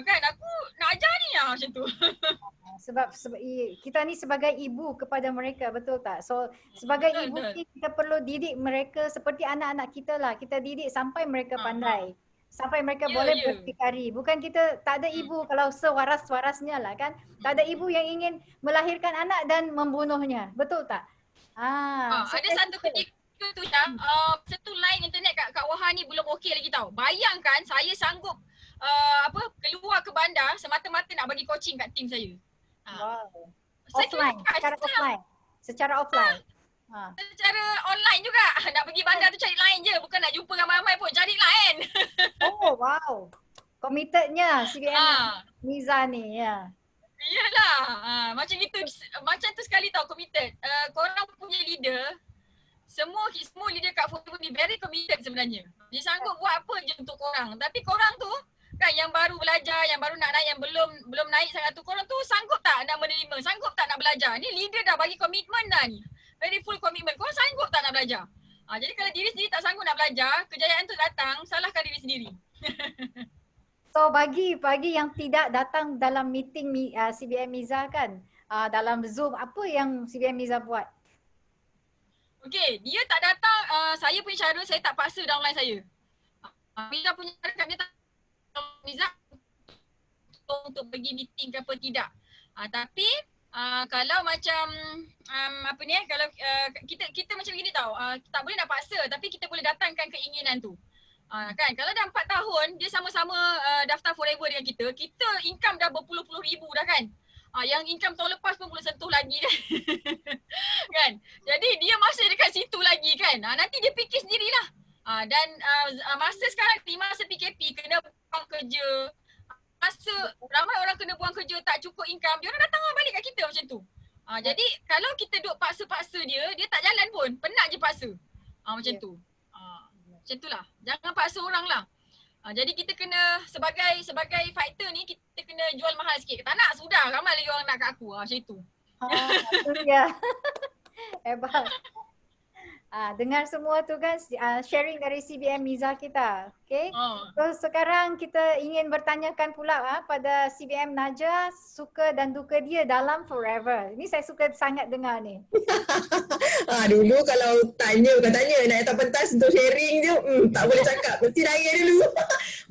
Kan aku nak ajar ni macam tu. Sebab kita ni sebagai ibu kepada mereka, betul tak? So sebagai ibu ni kita perlu didik mereka seperti anak-anak kita lah. Kita didik sampai mereka pandai. Sampai mereka boleh berdikari. Bukan kita tak ada ibu kalau sewaras-warasnya lah kan. Tak ada ibu yang ingin melahirkan anak dan membunuhnya. Betul tak? Ada satu ketika tu satu line internet kat Wahar ni belum okey lagi tau. Bayangkan saya sanggup keluar ke bandar semata-mata nak bagi coaching kat tim saya. Wow. Secara offline. Secara online juga. Nak pergi bandar tu cari line je. Bukan nak jumpa ramai-ramai pun. Cari line. Oh wow. Committednya CBM Miza ni ya. Iyalah. Macam gitu. Macam tu sekali tau committed. Korang punya leader. Semua leader kat Forever ni very committed sebenarnya. Dia sanggup buat apa je untuk korang. Tapi korang tu kan yang baru belajar, yang baru nak naik, yang belum naik sangat tu. Korang tu sanggup tak nak menerima? Sanggup tak nak belajar? Ni leader dah bagi komitmen dah ni. Very full commitment. Korang sanggup tak nak belajar? Jadi kalau diri sendiri tak sanggup nak belajar, kejayaan tu datang, salahkan diri sendiri. So bagi yang tidak datang dalam meeting CBM Miza kan, dalam Zoom, apa yang CBM Miza buat? Okay, dia tak datang, saya punya cara, saya tak paksa downline saya. Miza punya cara kan, dia tak Miza untuk pergi meeting ke apa tidak. Tapi kalau macam kalau kita macam gini tau, tak boleh nak paksa tapi kita boleh datangkan keinginan tu. Kan kalau dah 4 tahun dia sama-sama daftar Forever dengan kita income dah berpuluh-puluh ribu dah kan. Yang income tahun lepas pun boleh sentuh lagi kan. Kan? Jadi dia masih dekat situ lagi kan. Nanti dia fikir sendirilah. Dan masa sekarang ni, masa PKP kena buang kerja. Masa ramai orang kena buang kerja tak cukup income, dia orang datang balik kat kita macam tu. Jadi kalau kita duk paksa-paksa dia tak jalan pun. Penat je paksa. Macam tu. Macam itulah. Jangan paksa orang lah. Jadi kita kena sebagai fighter ni kita kena jual mahal sikit. Tak nak sudah ramai lagi orang nak kat aku. Macam itu. Itu dia. Hebat. Dengar semua tu kan sharing dari CBM Miza kita. Okay. So sekarang kita ingin bertanyakan pula pada CBM Najah suka dan duka dia dalam Forever. Ini saya suka sangat dengar ni. Dulu kalau bukan tanya nak datang pentas untuk sharing je tak boleh cakap. Mesti nangis dulu.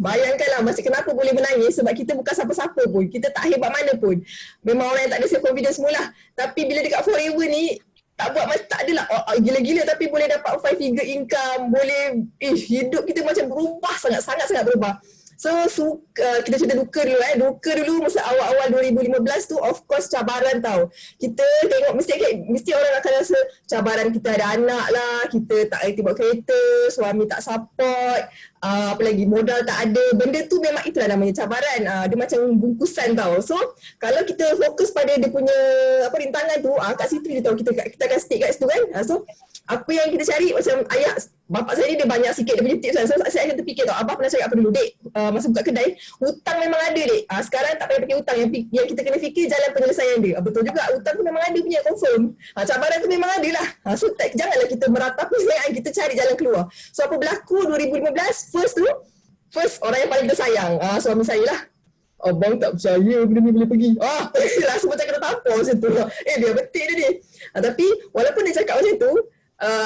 Bayangkanlah masih kenapa boleh menangis sebab kita bukan siapa-siapa pun. Kita tak hebat mana pun. Memang orang yang tak ada self confidence semula. Tapi bila dekat Forever ni tak adalah gila-gila tapi boleh dapat 5 figure income, boleh hidup kita macam berubah sangat-sangat berubah. So kita cerita duka dulu masa awal-awal 2015 tu of course cabaran tau. Kita tengok mesti orang akan rasa cabaran kita ada anak lah, kita tak reti bawa kereta, suami tak support, apa lagi modal tak ada. Benda tu memang itulah namanya cabaran. Dia macam bungkusan tau. So kalau kita fokus pada dia punya rintangan tu, kat situ je tau kita akan stick kat situ kan. So apa yang kita cari macam ayah bapak saya ni dia banyak sikit dia punya tips kan. So saya akan terfikir tau, abah pernah cakap apa dulu, dek, masa buka kedai, hutang memang ada dek. Sekarang tak payah pakai hutang, yang kita kena fikir jalan penyelesaian dia. Betul juga, hutang tu memang ada punya, confirm. Cabaran tu memang ada lah. So janganlah kita meratapi sebenarnya, kita cari jalan keluar. So apa berlaku 2015, first orang yang paling kita sayang, suami saya lah. Abang tak percaya benda ni boleh pergi. Rasa macam kena tampar macam tu. Dia betul dia ni. Tapi walaupun dia cakap macam tu,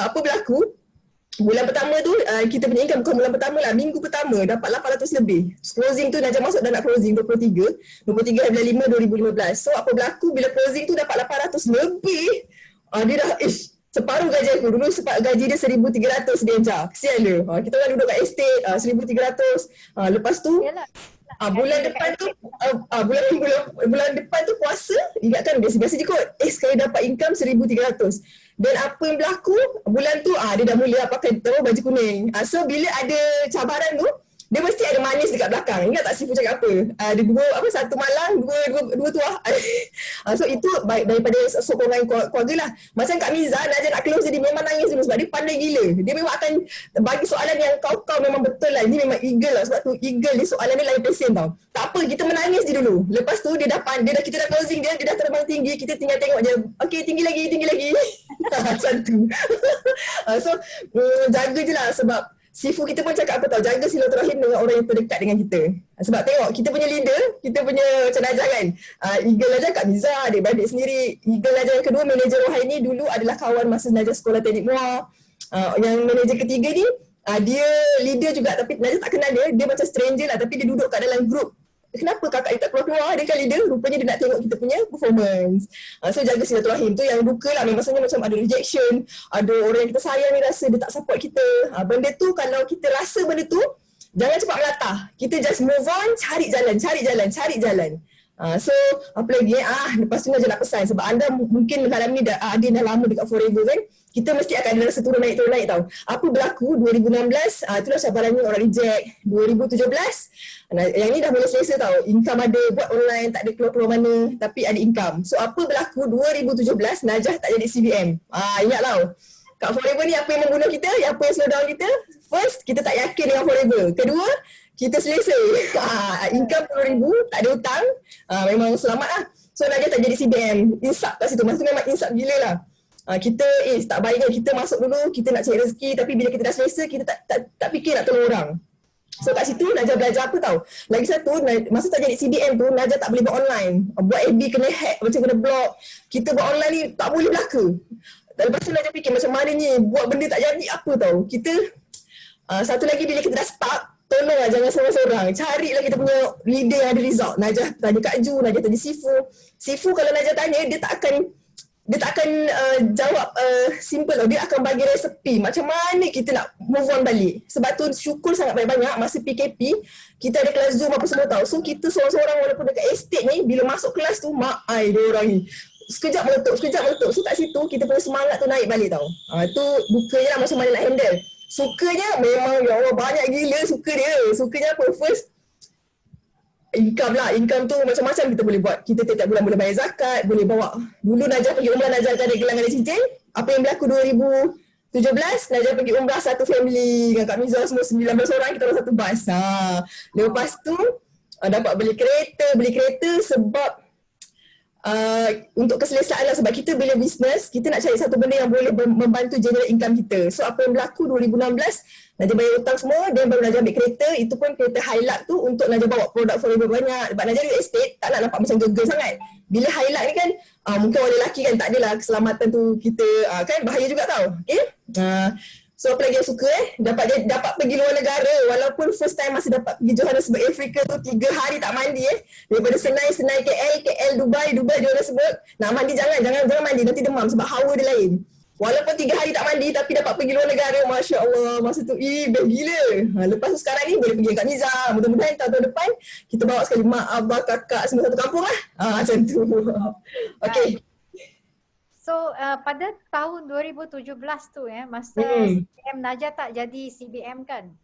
apa berlaku? Bulan pertama tu, kita punya income, bukan bulan pertama lah, minggu pertama dapat 800 lebih. Closing tu Najah masuk dah nak closing 23 hari 5 2015. So apa berlaku bila closing tu dapat 800 lebih, dia dah, separuh gaji aku. Dulu gaji dia 1,300 dia Encah. Kesian dia. Kita orang duduk kat estate, 1,300. Lepas tu, bulan depan tu bulan depan tu puasa, ingatkan biasa-biasa je kot. Sekali dapat income 1,300. Dan apa yang berlaku bulan tu, dia dah mula pakai baju kuning. So bila ada cabaran tu, dia mesti ada manis dekat belakang. Ingat tak Sifu cakap apa? Ada satu malang, dua tuah. So itu daripada sokongan keluarga lah. Macam Kak Miza, Najah nak close jadi memang nangis dulu sebab dia pandai gila. Dia memang akan bagi soalan yang kau memang betul lah. Ini memang eagle lah. Sebab tu eagle ni soalan dia lain pesen tau. Tak apa, kita menangis je dulu. Lepas tu kita dah closing dia dah terbang tinggi. Kita tinggal tengok je. Okay, tinggi lagi. Macam tu. So jaga je lah sebab Sifu kita pun cakap apa tau, jaga silaturahim dengan orang yang terdekat dengan kita. Sebab tengok, kita punya leader, kita punya macam Najah kan, Eagle Najah Kak Miza, adik-beradik sendiri. Eagle Najah yang kedua, manager Rohaini dulu adalah kawan masa Najah sekolah teknik Muar. Yang manager ketiga ni, dia leader juga tapi Najah tak kenal dia macam stranger lah tapi dia duduk kat dalam grup. Kenapa kakak ni tak keluar-keluar? Dia kan leader, rupanya dia nak tengok kita punya performance. So jaga silaturahim tu yang duka lah. Maksudnya macam ada rejection, ada orang yang kita sayang ni rasa dia tak support kita. Benda tu kalau kita rasa benda tu, jangan cepat melatah. Kita just move on, cari jalan. So apa lagi lepas tu Najah nak pesan sebab anda mungkin malam ni dah lama dekat Forever kan. Kita mesti akan ada rasa turun naik tau. Apa berlaku 2016, itulah cabarannya orang reject. 2017, yang ni dah mula selesa tau. Income ada, buat online, tak ada keluar-keluar mana, tapi ada income. So apa berlaku 2017, Najah tak jadi CBM. Ingat tau. Kat Forever ni apa yang membunuh kita, apa yang slow down kita? First, kita tak yakin dengan Forever. Kedua, kita selesa. Income 10,000, tak ada hutang. Memang selamat lah. So Najah tak jadi CBM. Insap kat situ. Masa tu memang insap gila lah. Kita tak baik kan, kita masuk dulu, kita nak cari rezeki tapi bila kita dah selesa, kita tak fikir nak tolong orang. So kat situ Najah belajar apa tau. Lagi satu, masa tak jadi CBM tu, Najah tak boleh buat online. Buat FB kena hack, macam kena block. Kita buat online ni tak boleh berlaka. Lepas tu Najah fikir macam mana ni, buat benda tak jadi apa tau. Kita, satu lagi bila kita dah start, tolonglah jangan seorang-seorang. Carilah kita punya leader yang ada result. Najah tanya Kak Ju, Najah tanya Sifu kalau Najah tanya, dia tak akan jawab simple tau. Dia akan bagi resepi macam mana kita nak move on balik. Sebab tu syukur sangat banyak-banyak masa PKP kita ada kelas Zoom apa semua tau. So kita seorang-seorang walaupun dekat estate ni, bila masuk kelas tu dia orang ni sekejap meletup. So kat situ kita punya semangat tu naik balik tau. Tu dukanya lah macam mana nak handle. Sukanya memang ya Allah banyak gila suka dia. Sukanya apa? First, income tu macam-macam kita boleh buat. Kita tiap bulan boleh bayar zakat, boleh bawa. Dulu Najah pergi umrah, Najah ada gelang, ada cincin. Apa yang berlaku 2017, Najah pergi umrah satu family dengan Kak Miza semua 19 orang, kita orang satu bas. Lepas tu dapat beli kereta sebab untuk keselesaan lah sebab kita bila bisnes, kita nak cari satu benda yang boleh membantu generate income kita. So apa yang berlaku 2016, Najah bayar hutang semua, dan baru Najah ambil kereta. Itu pun kereta Hilux tu untuk Najah bawa produk Forever banyak. Sebab Najah real estate, tak nak nampak macam gegel sangat. Bila Hilux ni kan, mungkin orang lelaki kan tak adalah keselamatan tu kita, kan bahaya juga tau. Okay? So apa lagi yang suka dapat pergi luar negara walaupun first time masih dapat pergi Johannesburg Afrika tu 3 hari tak mandi daripada Senai KL Dubai dia orang sebut nak mandi jangan mandi nanti demam sebab hawa dia lain. Walaupun 3 hari tak mandi tapi dapat pergi luar negara, Masya Allah masa tu best gila. Lepas tu sekarang ni boleh pergi dengan Kak Miza, mudah-mudahan tahun depan kita bawa sekali mak, abah, kakak semua satu kampung lah. Macam tu. Okay. So pada tahun 2017 tu masa CBM Najah tak jadi CBM kan?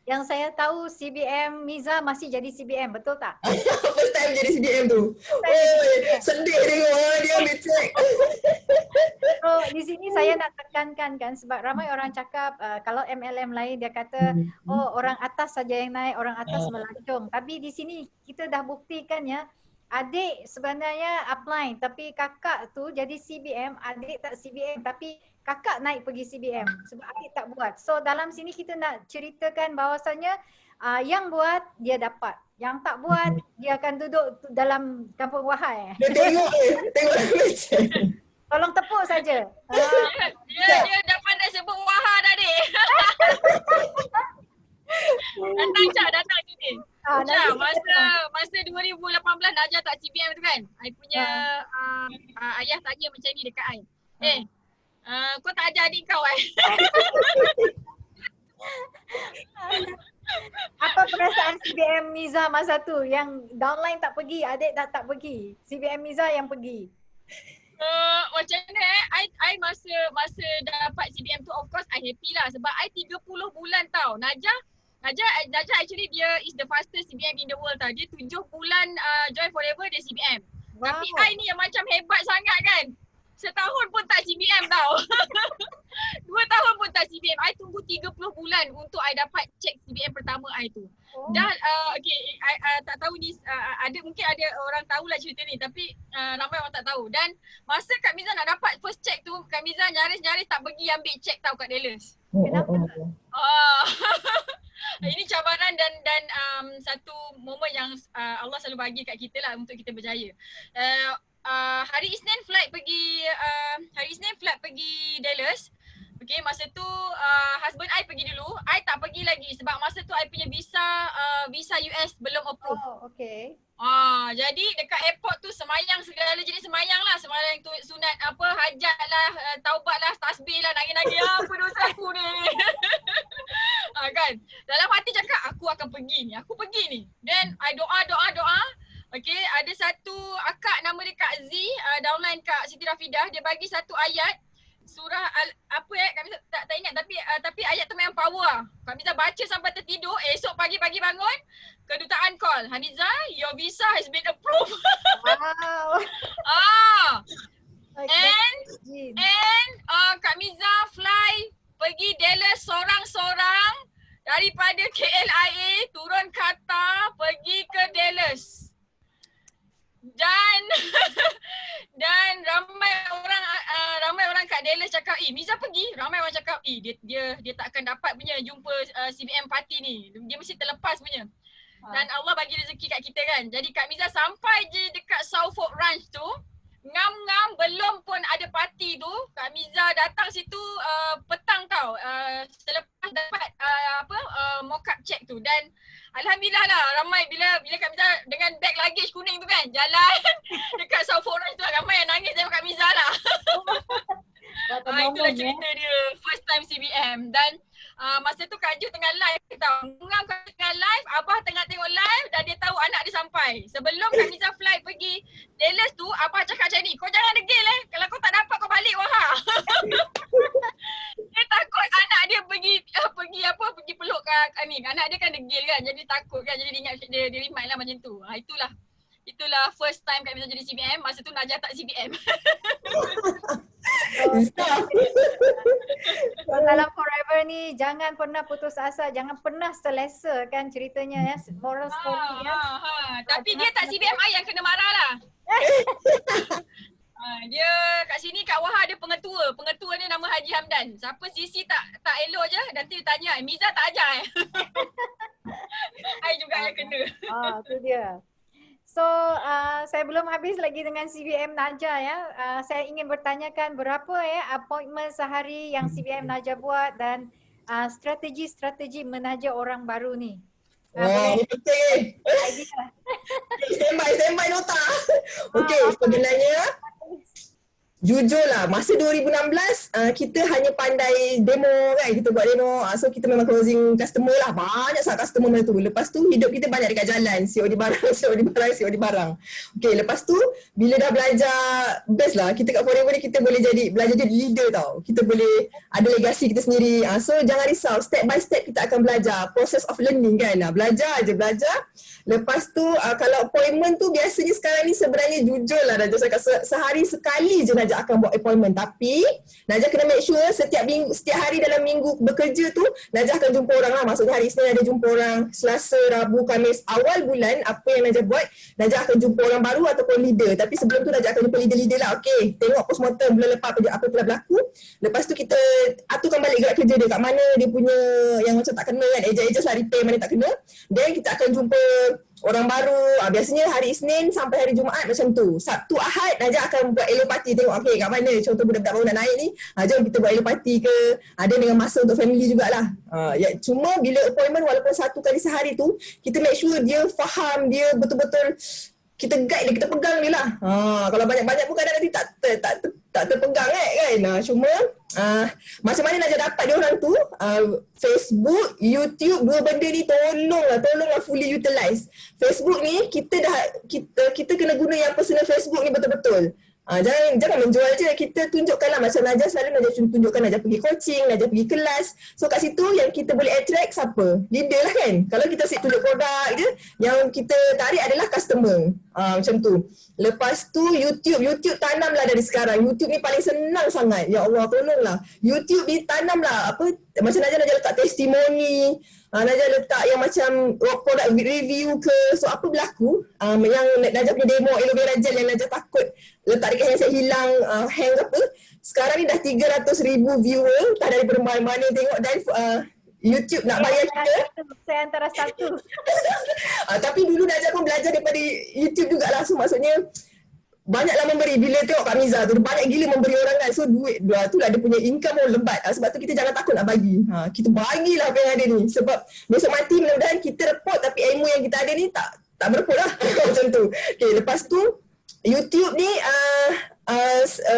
Yang saya tahu CBM Miza masih jadi CBM, betul tak? First time jadi CBM tu. Oh, sedih tengok dia ambil check. So di sini saya nak tekankan kan sebab ramai orang cakap kalau MLM lain dia kata oh orang atas saja yang naik, orang atas melancong. Tapi di sini kita dah buktikan ya, adik sebenarnya upline tapi kakak tu jadi CBM, adik tak CBM tapi kakak naik pergi CBM sebab adik tak buat. So dalam sini kita nak ceritakan bahawasanya yang buat dia dapat. Yang tak buat dia akan duduk dalam kampung wahai. Dia tengok macam. Tolong tepuk saja. Dia dah pandai sebut Wahar dah ni. Datang sini. Masa 2018 Najah tak CBM tu kan? I punya ayah tanya macam ni dekat I. Kau tak ajar adik kau Apa perasaan CBM Miza masa tu yang downline tak pergi, adik tak pergi. CBM Miza yang pergi. Macam mana I masa dapat CBM tu of course I happy lah sebab I 30 bulan tau. Najah actually dia is the fastest CBM in the world tau. Dia 7 bulan join forever dia CBM. Wow. Tapi I ni yang macam hebat sangat kan. Setahun pun tak CBM tau. 2 tahun pun tak CBM. I tunggu 30 bulan untuk I dapat check CBM pertama I tu. Dan okay, I tak tahu ni mungkin ada orang tahulah cerita ni tapi ramai orang tak tahu. Dan masa Kak Miza nak dapat first check tu, Kak Miza nyaris-nyaris tak pergi ambil check tau kat Dallas. Kenapa? Ini cabaran dan satu momen yang Allah selalu bagi kat kita lah untuk kita berjaya. Hari Isnin flight pergi Dallas. Okay, masa tu husband I pergi dulu. I tak pergi lagi sebab masa tu I punya visa US belum approve. Oh, okay. Jadi dekat airport tu semayang segala jenis semayang lah. Semayang tu sunat apa, hajat lah, taubat lah, tasbih lah, nangis-nangis apa dosa aku ni. Kan? Dalam hati cakap aku akan pergi ni. Then I doa. Okay, ada satu akak nama dia Kak Z, downline Kak Siti Rafidah, dia bagi satu ayat surah Kak Miza tak ingat tapi ayat tu memang power lah. Kak Miza baca sampai tertidur, esok pagi-pagi bangun, kedutaan call, Haniza, your visa has been approved. Wow. And Kak Miza fly pergi Dallas sorang-sorang daripada KLIA turun Qatar pergi ke Dallas. Dan ramai orang kat Dallas cakap, Miza pergi. Ramai orang cakap, dia tak akan dapat punya jumpa CBM party ni. Dia mesti terlepas punya. Dan Allah bagi rezeki kat kita kan. Jadi Kak Miza sampai je dekat Southfork Ranch tu, ngam-ngam belum pun ada party tu, Kak Miza datang situ petang tau. Selepas dapat mock-up check tu. Dan alhamdulillah lah, ramai bila Kak Miza dengan bag luggage kuning tu kan, jalan dekat Southfork Ranch tu, ramai yang nangis dengan Kak Miza lah. Itulah cerita dia first time CBM. Dan masa tu Kak Ju tengah live tau. Ngam Kak Ju tengah live, Abah tengah tengok live dan dia tahu anak dia sampai. Sebelum Kak Miza fly pergi Dallas tu, Abah cakap macam ni, kau jangan degil kalau kau tak dapat kau balik Wahar. Dia takut anak dia pergi peluk kat ni. Anak dia kan degil kan, jadi takut kan, jadi dia ingat dia remind lah macam tu. Itulah first time Kak Miza jadi CBM. Masa tu Najah tak CBM. So, dalam forever ni jangan pernah putus asa, jangan pernah selesa kan ceritanya ya, moral story ya. Tapi dia tak CBM I yang kena marah lah. Dia kat sini Kak Wahar ada pengetua. Pengetua dia nama Haji Hamdan. Siapa sisi tak elok je, nanti dia tanya, Miza tak ajar I juga yang kena. Tu dia. So, saya belum habis lagi dengan CBM Najah ya. Saya ingin bertanyakan berapa appointment sehari yang CBM Najah buat dan strategi-strategi menaja orang baru ni. Ini penting. Standby nota. Okey, sebenarnya jujurlah masa 2016 kita hanya pandai demo kan, kita buat demo. So kita memang closing customer lah, banyak sangat customer masa tu. Lepas tu hidup kita banyak dekat jalan, COD barang, COD barang. Okay, lepas tu bila dah belajar, best lah kita kat Forever ni kita boleh belajar jadi leader tau. Kita boleh ada legasi kita sendiri. So jangan risau, step by step kita akan belajar, process of learning kan. Belajar je, belajar. Lepas tu kalau appointment tu biasanya sekarang ni sebenarnya jujur lah Najah cakap sehari sekali je Najah akan buat appointment, tapi Najah kena make sure setiap hari dalam minggu bekerja tu Najah akan jumpa orang lah. Maksudnya hari Isnin ada jumpa orang, Selasa, Rabu, Khamis, awal bulan apa yang Najah buat, Najah akan jumpa orang baru ataupun leader. Tapi sebelum tu Najah akan jumpa leader-leader lah. Okay, tengok postmortem bulan lepas apa telah berlaku. Lepas tu kita aturkan balik gerak kerja dia, kat mana dia punya yang macam tak kena kan, adjust lah, repair mana tak kena. Then kita akan jumpa orang baru. Biasanya hari Isnin sampai hari Jumaat macam tu. Sabtu, Ahad Najah akan buat elopati, tengok okay kat mana contoh budak-budak baru nak naik ni, jom kita buat elopati ke, ada dengan masa untuk family jugalah. Cuma bila appointment walaupun 1 kali sehari tu, kita make sure dia faham, dia betul-betul kita guide dia, kita pegang dia lah. Kalau banyak-banyak pun kadang nanti tak terpegang kan. Cuma macam mana Najah dapat dia orang tu, Facebook, YouTube, dua benda ni tolonglah fully utilize. Facebook ni kita kena guna yang personal Facebook ni betul-betul. Jangan menjual je, kita tunjukkanlah macam Najah selalu Najah tunjukkan Najah pergi coaching, Najah pergi kelas. So kat situ yang kita boleh attract siapa? Leader lah kan. Kalau kita asyik tunjuk produk je, yang kita tarik adalah customer. Macam tu. Lepas tu YouTube tanamlah dari sekarang. YouTube ni paling senang sangat. Ya Allah tolonglah. YouTube ni tanamlah macam Najah letak testimoni. Najah letak yang macam product review ke. So apa berlaku, yang Najah punya demo aloe vera gel yang Najah takut letak dekat handset hilang, hang apa, sekarang ni dah 300,000 viewer, tak dari mana-mana tengok. Dan YouTube nak bayar kita. Saya antara satu. Tapi dulu Najah pun belajar daripada YouTube jugalah. So maksudnya banyaklah memberi. Bila tengok Kak Miza tu, banyak gila memberi orang kan. So duit tu lah dia punya income pun lembat. Sebab tu kita jangan takut nak bagi. Kita bagilah apa yang ada ni. Sebab besok mati mudah-mudahan kita report tapi ilmu yang kita ada ni tak bereput lah. Macam tu. Okay, lepas tu YouTube ni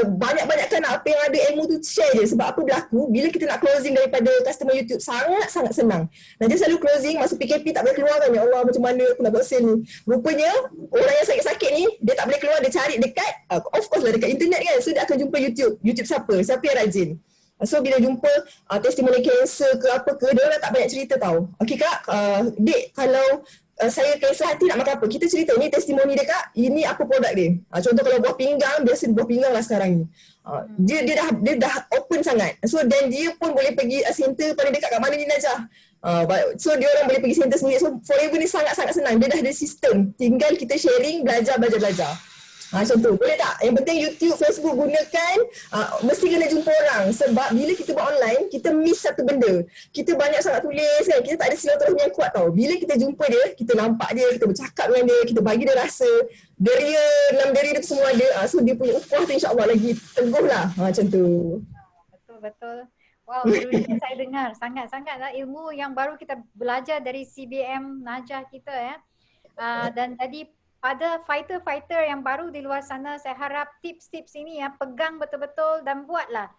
banyak-banyakkan apa yang ada ilmu tu share je. Sebab apa berlaku, bila kita nak closing daripada customer YouTube sangat-sangat senang. Najah selalu closing masa PKP tak boleh keluar kan. Ya Allah macam mana aku nak buat sale ni. Rupanya orang yang sakit-sakit ni dia tak boleh keluar, dia cari dekat of course lah dekat internet kan. So dia akan jumpa YouTube siapa yang rajin. So bila jumpa testimoni cancer ke apa ke, dia orang tak banyak cerita tau. Okay Kak, Dek kalau saya kanser hati nak makan apa, kita cerita ni testimoni dia Kak, ini apa produk dia. Contoh kalau buah pinggang, biasa buah pinggang lah sekarang ni. Dia dah open sangat. So dan dia pun boleh pergi center paling dekat kat mana ni Najah. So dia orang boleh pergi center sendiri. So Forever ni sangat-sangat senang. Dia dah ada sistem. Tinggal kita sharing, belajar. Macam tu. Boleh tak? Yang penting YouTube, Facebook gunakan, mesti kena jumpa orang. Sebab bila kita buat online, kita miss satu benda. Kita banyak sangat tulis kan, kita tak ada silaturahmi yang kuat tau. Bila kita jumpa dia, kita nampak dia, kita bercakap dengan dia, kita bagi dia rasa, deria, 6 deria tu semua ada. So dia punya upah tu insyaAllah lagi teguh lah. Macam tu. Betul. Wow, baru ni saya dengar. Sangat-sangatlah ilmu yang baru kita belajar dari CBM Najah kita ya. Dan tadi pada fighter-fighter yang baru di luar sana, saya harap tips-tips ini ya pegang betul-betul dan buatlah.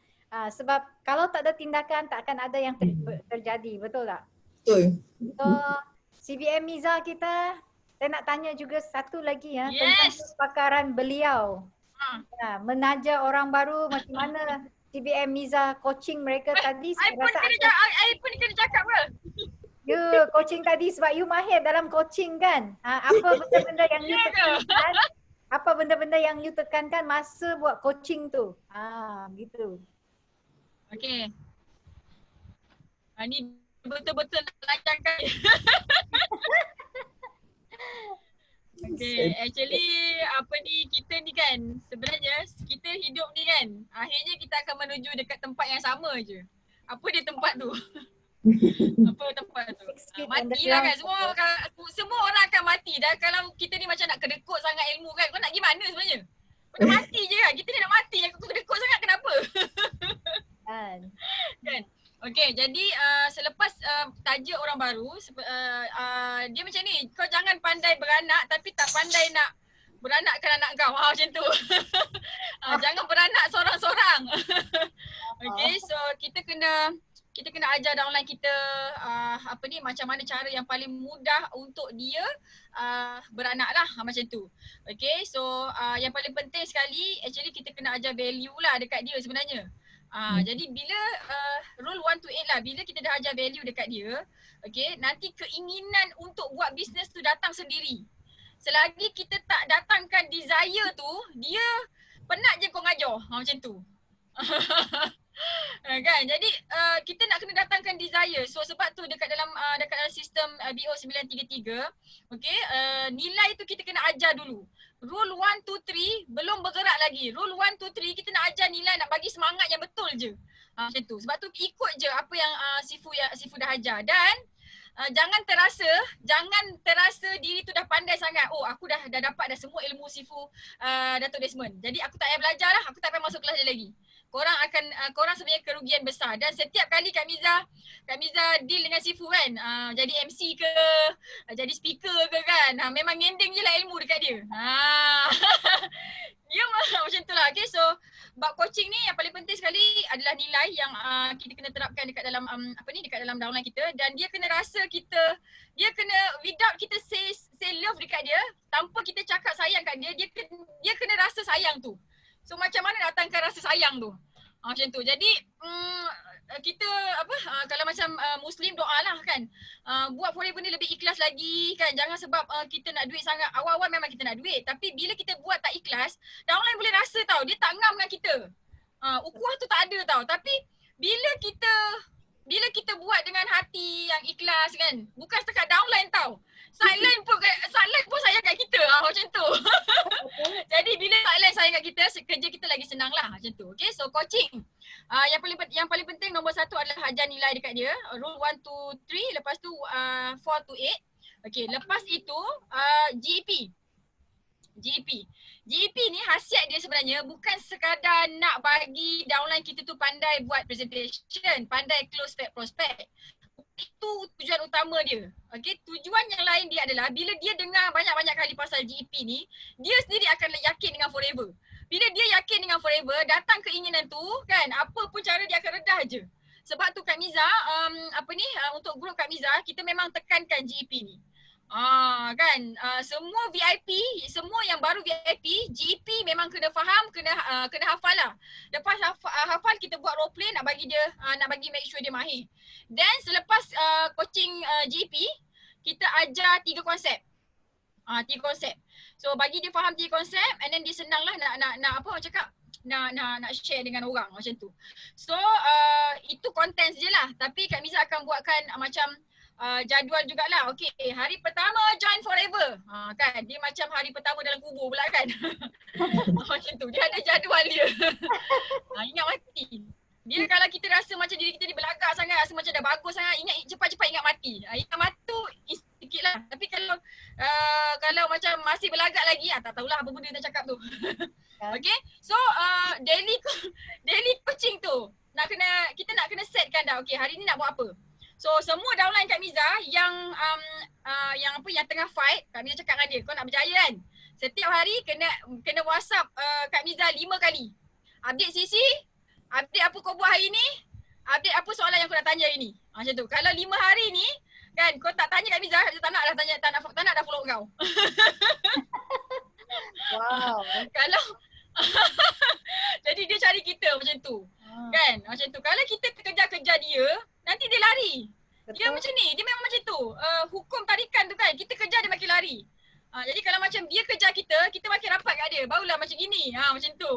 Sebab kalau tak ada tindakan tak akan ada yang terjadi, betul tak? Betul. So CBM Miza kita, saya nak tanya juga satu lagi ya tentang kepakaran beliau. Menaja orang baru macam mana CBM Miza coaching mereka tadi. I pun kena cakap ke? You coaching tadi sebab you mahir dalam coaching kan. Apa benda-benda yang you tekankan? Apa benda-benda yang you tekankan masa buat coaching tu? Gitu. Okay. Ni betul-betul nak lancarkan. Okay, actually kita ni kan sebenarnya kita hidup ni kan akhirnya kita akan menuju dekat tempat yang sama je. Apa dia tempat tu? Apa tempat tu? Matilah kan, semua orang akan mati. Dan kalau kita ni macam nak kedekut sangat ilmu kan, kau nak pergi mana sebenarnya? Kau nak mati je kan? Kita ni nak mati, kau kedekut sangat kenapa? Kan? Okay, jadi selepas tajuk orang baru, dia macam ni, kau jangan pandai beranak tapi tak pandai nak beranakkan anak kau. Macam tu. Jangan beranak seorang-seorang. Okay, so kita kena ajar downline kita macam mana cara yang paling mudah untuk dia beranak lah macam tu. Okay, so yang paling penting sekali actually kita kena ajar value lah dekat dia sebenarnya. Jadi bila rule 1 to 8 lah, bila kita dah ajar value dekat dia, okay, nanti keinginan untuk buat bisnes tu datang sendiri. Selagi kita tak datangkan desire tu, dia penat je kau ngajar. Macam tu. Kan? Jadi kita nak kena datangkan desire. So sebab tu dekat dalam sistem BO 933, okay, nilai tu kita kena ajar dulu. Rule 1, 2, 3 belum bergerak lagi. Rule 1, 2, 3 kita nak ajar nilai, nak bagi semangat yang betul je. Macam tu. Sebab tu ikut je apa yang Sifu dah ajar. Dan jangan terasa diri tu dah pandai sangat. Oh, aku dah dapat dah semua ilmu Sifu Datuk Desmond. Jadi aku tak payah belajar lah, aku tak payah masuk kelas dia lagi. Korang sebenarnya kerugian besar. Dan setiap kali Kak Miza deal dengan Sifu kan, jadi MC ke, jadi speaker ke kan, memang ngending je lah ilmu dekat dia. Dia macam tu lah. Okay, so bab coaching ni yang paling penting sekali adalah nilai yang kita kena terapkan dekat dalam dekat dalam downline kita. Dan dia kena rasa dia kena, without kita say love dekat dia, tanpa kita cakap sayang kat dia, dia kena rasa sayang tu. So macam mana datangkan rasa sayang tu? Macam tu. Jadi kita kalau macam Muslim doa lah kan, buat forever ni lebih ikhlas lagi kan. Jangan sebab kita nak duit sangat. Awal-awal memang kita nak duit, tapi bila kita buat tak ikhlas, downline boleh rasa tau, dia tak ngam dengan kita. Ukuah tu tak ada tau. Tapi bila kita buat dengan hati yang ikhlas kan, bukan setakat downline tau, silent pun sayang kat kita. Macam tu. Jadi bila silent sayang kat kita, kerja kita lagi senang lah. Macam tu. Okay, so coaching. Yang paling penting nombor 1 adalah ajar nilai dekat dia. Rule 1 to 3, lepas tu 4 to 8. Okay, lepas itu GEP ni khasiat dia sebenarnya bukan sekadar nak bagi downline kita tu pandai buat presentation, pandai close prospect. Itu tujuan utama dia. Okay, tujuan yang lain dia adalah bila dia dengar banyak-banyak kali pasal GEP ni, dia sendiri akan yakin dengan forever. Bila dia yakin dengan forever, datang keinginan tu kan, apa pun cara dia akan redah je. Sebab tu Kak Miza, untuk grup Kak Miza, kita memang tekankan GEP ni. Semua VIP, semua yang baru VIP, GEP memang kena faham, kena hafal lah. Lepas hafal, kita buat role play, nak bagi make sure dia mahir. Dan selepas coaching GEP, kita ajar 3 konsep. 3 konsep. So bagi dia faham 3 konsep, and then dia senang lah nak share dengan orang macam tu. So itu content je lah. Tapi Kak Miza akan buatkan macam jadual jugalah. Okay, hari pertama join forever. Kan, dia macam hari pertama dalam kubur pula kan. Macam tu, dia ada jadual dia. Ingat mati. Dia kalau kita rasa macam diri kita ni belagak sangat, rasa macam dah bagus sangat, cepat-cepat ingat mati. Ingat mati tu sikit lah. Tapi kalau macam masih belagak lagi, tak tahulah apa benda dia cakap tu. Okay, so daily coaching tu kita nak kena setkan dah. Okay, hari ni nak buat apa? So semua downline Kak Miza yang tengah fight, Kak Miza cakap dengan dia, kau nak berjaya kan? Setiap hari kena WhatsApp Kak Miza 5 kali. Update sisi, update apa kau buat hari ni, update apa soalan yang kau nak tanya hari ni. Macam tu. Kalau 5 hari ni kan kau tak tanya Kak Miza, Kak Miza tak nak dah follow kau. Wow. Kalau jadi dia cari kita macam tu. Kan? Macam tu. Kalau kita kejar-kejar dia, nanti dia lari. Betul. Dia macam ni, dia memang macam tu. Hukum tarikan tu kan, kita kejar dia makin lari. Jadi kalau macam dia kejar kita makin rapat kat dia. Barulah macam gini. Macam tu.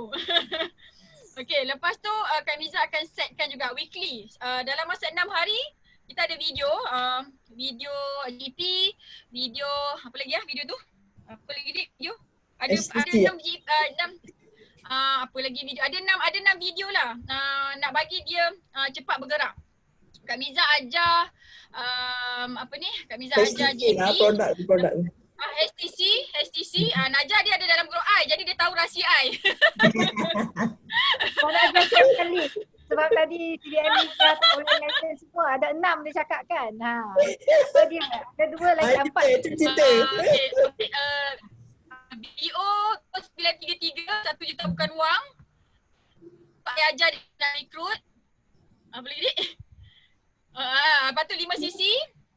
Okay, lepas tu Kak Miza akan setkan juga weekly. Dalam masa 6 hari, kita ada video GP, video apa lagi video tu? Apa lagi video? Ada 6 apa lagi video? Ada 6 video lah. Nak bagi dia cepat bergerak. Kak Miza ajar Kak Miza ajar GP. Produk. HTC, Najah dia ada dalam grup I, jadi dia tahu rahsia I. Kau nak ajar sekali. Sebab tadi CDM Liga oleh mention semua, ada 6 dia cakap kan. So dia ada 2 lagi 4. Cerita. Okay. BO kumpulkan wang. Pak ajar dia nak rekrut. Boleh dik? Lepas tu 5 sisi.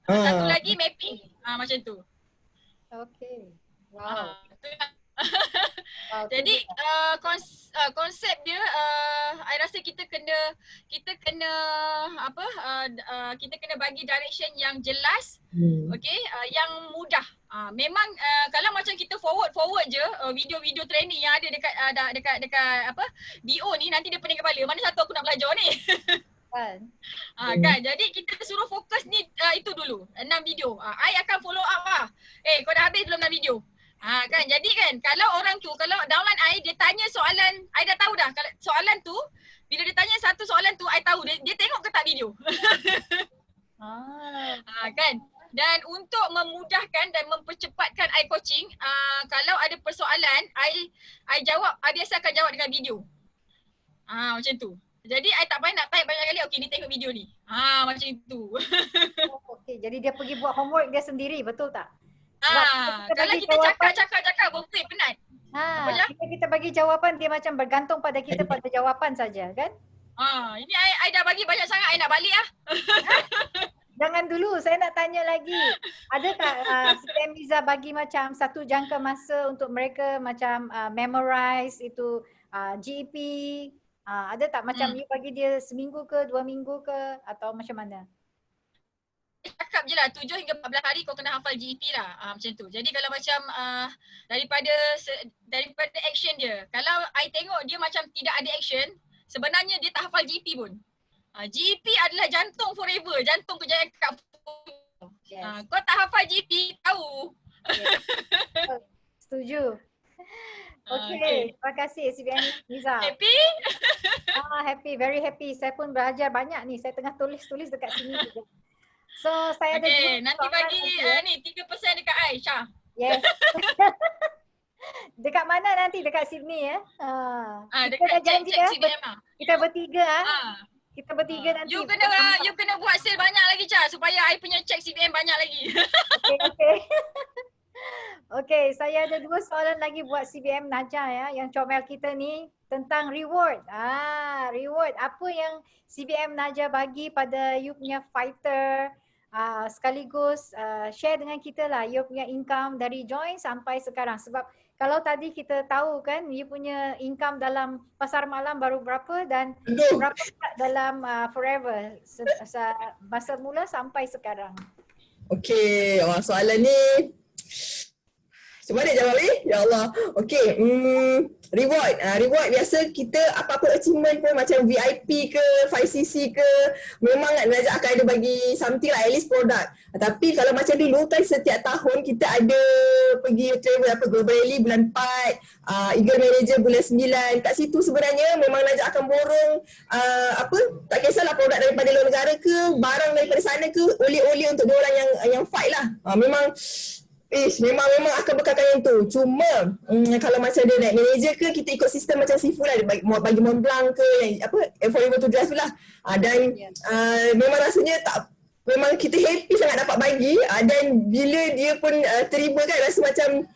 Satu lagi mapping. Macam tu. Okay. Wow. Jadi konsep dia I rasa kita kena kita kena bagi direction yang jelas, okey, yang mudah. Memang kalau macam kita forward je video-video training yang ada dekat BO ni, nanti dia pening kepala, mana satu aku nak belajar ni. Kan, jadi kita suruh fokus ni itu dulu 6 video. I akan follow up lah. Kau dah habis belum 6 video? Kan, jadi kan kalau orang tu, kalau downline I dia tanya soalan, I dah tahu dah kalau soalan tu, bila dia tanya satu soalan tu, I tahu dia tengok ke tak video. Kan. Dan untuk memudahkan dan mempercepatkan I coaching, kalau ada persoalan, I jawab, dia akan jawab dengan video. Macam tu. Jadi I tak payah nak type banyak kali, okey ni tengok video ni. Macam itu. Okey, jadi dia pergi buat homework dia sendiri, betul tak? Kalau kita cakap berpikir penat. Kita bagi jawapan, dia macam bergantung pada kita pada jawapan saja, kan? Ini I dah bagi banyak sangat, I nak balik lah. Jangan dulu, saya nak tanya lagi. Adakah CPM Niza bagi macam satu jangka masa untuk mereka macam memorize itu GEP? Ada tak macam you bagi dia seminggu ke, 2 minggu ke, atau macam mana? Cakap je lah 7 hingga 14 hari kau kena hafal GEP lah, macam tu. Jadi kalau macam daripada action dia, kalau I tengok dia macam tidak ada action, sebenarnya dia tak hafal GEP pun. GEP adalah jantung forever, jantung kejayaan kat kau tak hafal GEP, tahu. Setuju. Okay, terima kasih CPM Niza. Happy? Happy, very happy. Saya pun belajar banyak ni, saya tengah tulis-tulis dekat sini juga. So saya ada nanti bagi ni 3% dekat Aisyah. Yes. Dekat mana nanti? Dekat Sydney ya? Kita dah janji ya. Kita bertiga Kita bertiga nanti. You kena buat sale banyak lagi Cha, supaya I punya check CPM banyak lagi. Okay. Okay, saya ada 2 soalan lagi buat CPM Najah ya, yang comel kita ni tentang reward. Reward. Apa yang CPM Najah bagi pada you punya fighter, sekaligus share dengan kita lah you punya income dari join sampai sekarang. Sebab kalau tadi kita tahu kan you punya income dalam pasar malam baru berapa dan berapa dalam forever masa mula sampai sekarang. Okay, soalan ni cuba dia jawab ni. Ya Allah. Okay, reward. Reward biasa kita apa-apa achievement pun macam VIP ke, 5cc ke, memang Najah akan ada bagi something lah, at least produk. Tapi kalau macam dulu kan setiap tahun kita ada pergi travel Global Rally bulan 4, Eagle Manager bulan 9. Kat situ sebenarnya memang Najah akan borong tak kisahlah produk daripada luar negara ke, barang daripada sana ke, oli-oli untuk diorang yang fight lah. Memang akan bekalkan yang tu. Cuma kalau macam dia naik manager ke, kita ikut sistem macam Sifu lah, bagi Mont Blanc ke, yang affordable to drive tu lah. Dan memang rasanya memang kita happy sangat dapat bagi, dan bila dia pun terima kan, rasa macam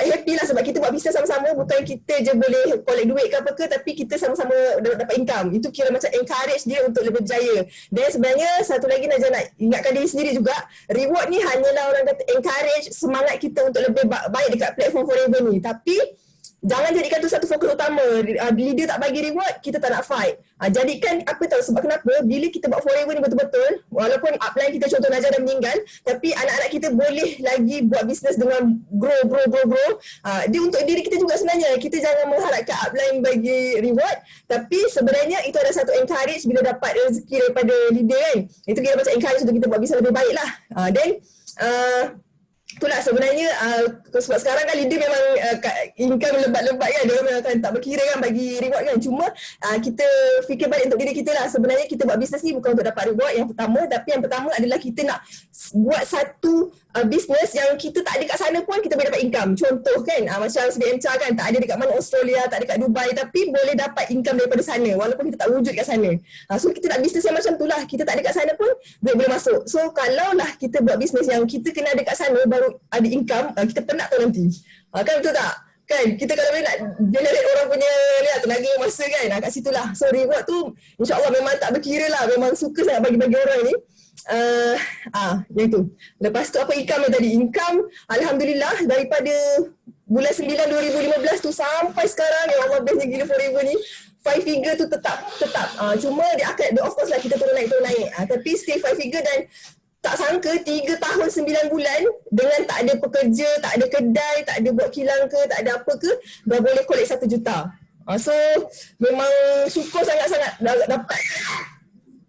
happy lah, sebab kita buat bisnes sama-sama, bukan kita je boleh collect duit ke apa ke, tapi kita sama-sama dapat income. Itu kira macam encourage dia untuk lebih berjaya. Dan sebenarnya satu lagi Najah nak ingatkan diri sendiri juga, reward ni hanyalah orang kata encourage semangat kita untuk lebih baik dekat platform Forever ni. Tapi jangan jadikan tu satu fokus utama. Leader tak bagi reward, kita tak nak fight. Jadikan apa tahu sebab kenapa, bila kita buat Forever ni betul-betul, walaupun upline kita contoh Najah dah meninggal, tapi anak-anak kita boleh lagi buat bisnes dengan grow. Dia untuk diri kita juga sebenarnya. Kita jangan mengharapkan upline bagi reward, tapi sebenarnya itu ada satu encourage bila dapat rezeki daripada leader kan. Itu kira macam encourage untuk kita buat bisnes lebih baik lah. Itulah sebenarnya sebab sekarang kan leader memang income lebat-lebat kan, dia memang akan tak berkira kan bagi reward kan. Cuma kita fikir balik untuk diri kita lah, sebenarnya kita buat bisnes ni bukan untuk dapat reward yang pertama, tapi yang pertama adalah kita nak buat satu bisnes yang kita tak ada kat sana pun kita boleh dapat income. Contoh kan macam CPM Cha kan, tak ada dekat mana Australia, tak ada dekat Dubai, tapi boleh dapat income daripada sana walaupun kita tak wujud kat sana. So kita nak bisnes yang macam tu lah, kita tak ada kat sana pun duit boleh masuk. So kalaulah kita buat bisnes yang kita kena ada kat sana baru ada income, kita penat tu nanti. Kan betul tak? kan kita kalau boleh nak generate orang punya ni lah, tenaga masa kan, kat situlah. So reward tu insyaAllah memang tak berkira lah, memang suka sangat bagi-bagi orang ni. Yang tu. Lepas tu apa income tadi? Income Alhamdulillah daripada bulan 9 2015 tu sampai sekarang, ya Allah bestnya gila Forever ni. 5 figure tu tetap. Cuma dia akan, of course lah kita turun naik. Tapi still 5 figure dan tak sangka 3 tahun 9 bulan dengan tak ada pekerja, tak ada kedai, tak ada buat kilang ke, tak ada apa ke, dah boleh collect 1 juta. So memang syukur sangat-sangat dapat.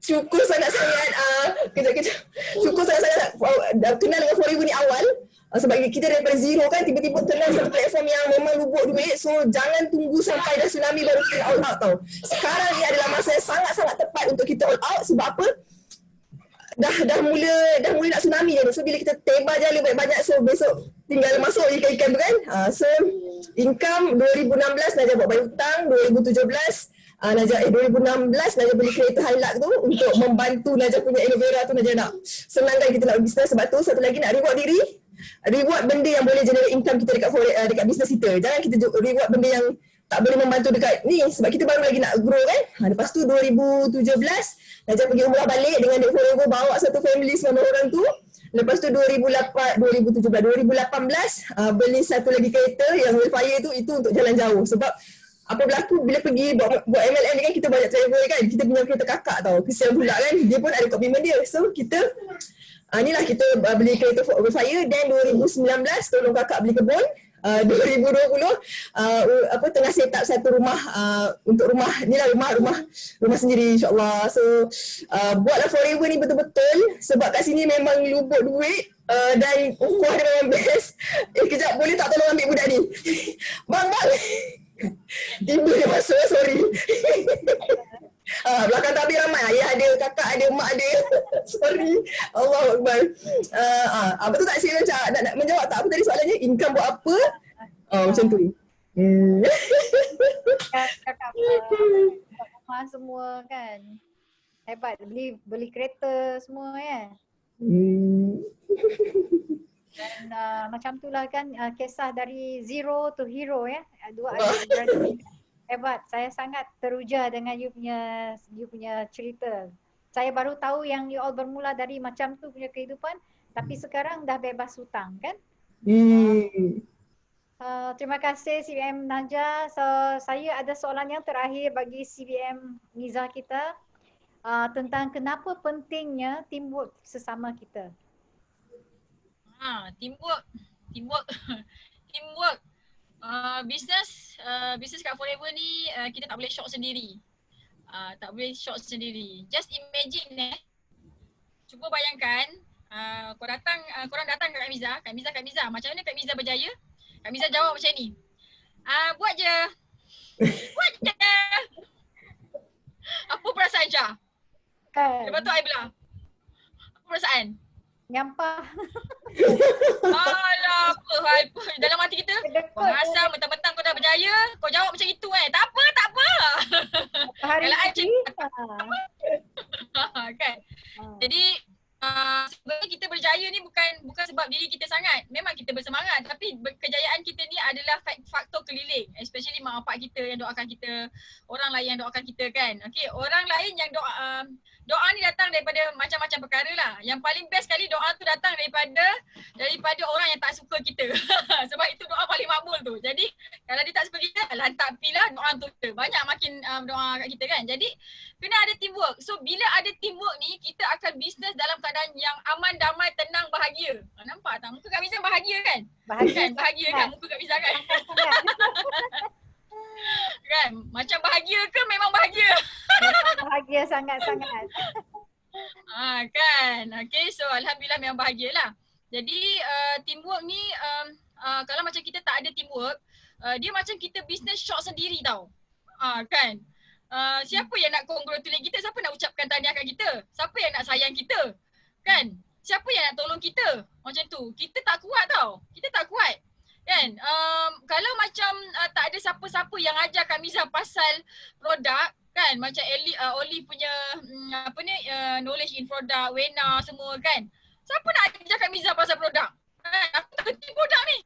Syukur sangat-sangat kejap. Syukur sangat-sangat kenal dengan Forever ni awal. Sebab kita daripada zero kan, tiba-tiba kenal satu platform yang memang lubuk duit. So jangan tunggu sampai dah tsunami baru kita all out tau. Sekarang ni adalah masa yang sangat-sangat tepat untuk kita all out. Sebab apa? Dah mula nak tsunami je. So bila kita tebal jala banyak-banyak, so besok tinggal masuk ikan-ikan tu kan. So income 2016 Najah buat bayar hutang, 2017 Najah 2016 Najah beli kereta Hilux tu untuk membantu Najah punya aloe vera tu. Najah nak senangkan kita nak bisnes. Sebab tu satu lagi nak reward diri, reward benda yang boleh generate income kita dekat bisnes kita. Jangan kita reward benda yang tak boleh membantu dekat ni, sebab kita baru lagi nak grow kan. Lepas tu 2017 Najah pergi umrah balik dengan Dek Forever, bawa satu family 9 orang tu. Lepas tu 2018 beli satu lagi kereta yang Wildfire tu, itu untuk jalan jauh. Sebab apa berlaku bila pergi buat MLM ni kan, kita banyak travel kan. Kita punya kereta kakak tau, kesian pula kan, dia pun ada komitmen dia. So kita inilah kita beli kereta Wildfire. Dan 2019 tolong kakak beli kebun. 2020 tengah set up satu rumah untuk rumah sendiri insyaAllah. So buatlah Forever ni betul-betul, sebab kat sini memang lubuk duit dan ukuah dia memang best. Kejap boleh tak tolong ambil budak ni? Bang tiba dia masuk, sorry. Belakang tabir ramai, ayah ada, kakak ada, mak ada. Sorry. Allahu Akbar. Betul tak Syed nak menjawab tak apa tadi soalannya? Income buat apa? Macam tu. Kakak rumah semua kan. Hebat, beli kereta semua kan. Dan macam tu lah kan, kisah dari zero to hero ya. Dua adik hebat. Saya sangat teruja dengan you punya cerita. Saya baru tahu yang you all bermula dari macam tu punya kehidupan, tapi sekarang dah bebas hutang kan? Terima kasih CBM Najah. So saya ada soalan yang terakhir bagi CBM Nizah kita, tentang kenapa pentingnya teamwork sesama kita. Teamwork. Bisnes kat Forever ni kita tak boleh shock sendiri. Just imagine cuba bayangkan korang datang ke Kak Miza, macam mana Kak Miza berjaya? Kak Miza jawab macam ni. Buat je. Apa perasaan Syah? Lepas tu I bilang, apa perasaan? Nyampah. Alah, apa dalam hati kita? Kau rasa mentang-mentang kau dah berjaya, kau jawab macam itu Tak apa. Hari ni kan. Jadi sebenarnya kita berjaya ni bukan sebab diri kita sangat. Memang kita bersemangat, tapi kejayaan kita ni adalah faktor keliling, especially mak bapak kita yang doakan kita, orang lain yang doakan kita kan. Okey, orang lain yang doa ni datang daripada macam-macam perkara lah. Yang paling best sekali doa tu datang daripada orang yang tak suka kita. Sebab itu doa paling makbul tu. Jadi kalau dia tak suka kita, lantak pilah doa tu. Banyak makin doa kat kita kan. Jadi kena ada teamwork. So bila ada teamwork ni, kita akan bisnes dalam keadaan yang aman, damai, tenang, bahagia. Nampak tak? Muka Kak Miza bahagia kan? Bahagia kan muka Kak Miza kan? Kan? Macam bahagia ke memang bahagia? Bahagia sangat-sangat. Kan? Okay, so Alhamdulillah memang bahagialah. Jadi teamwork ni, kalau macam kita tak ada teamwork, dia macam kita business shock sendiri tau. Kan? Siapa yang nak congratulate kita? Siapa nak ucapkan tahniah kat kita? Siapa yang nak sayang kita? Kan? Siapa yang nak tolong kita? Macam tu. Kita tak kuat tau. Kan? Kalau macam tak ada siapa-siapa yang ajar Kak Miza pasal produk kan, macam Oli punya knowledge in produk, Wena semua kan. Siapa nak ajar Kak Miza pasal produk? Aku tak kerti produk ni.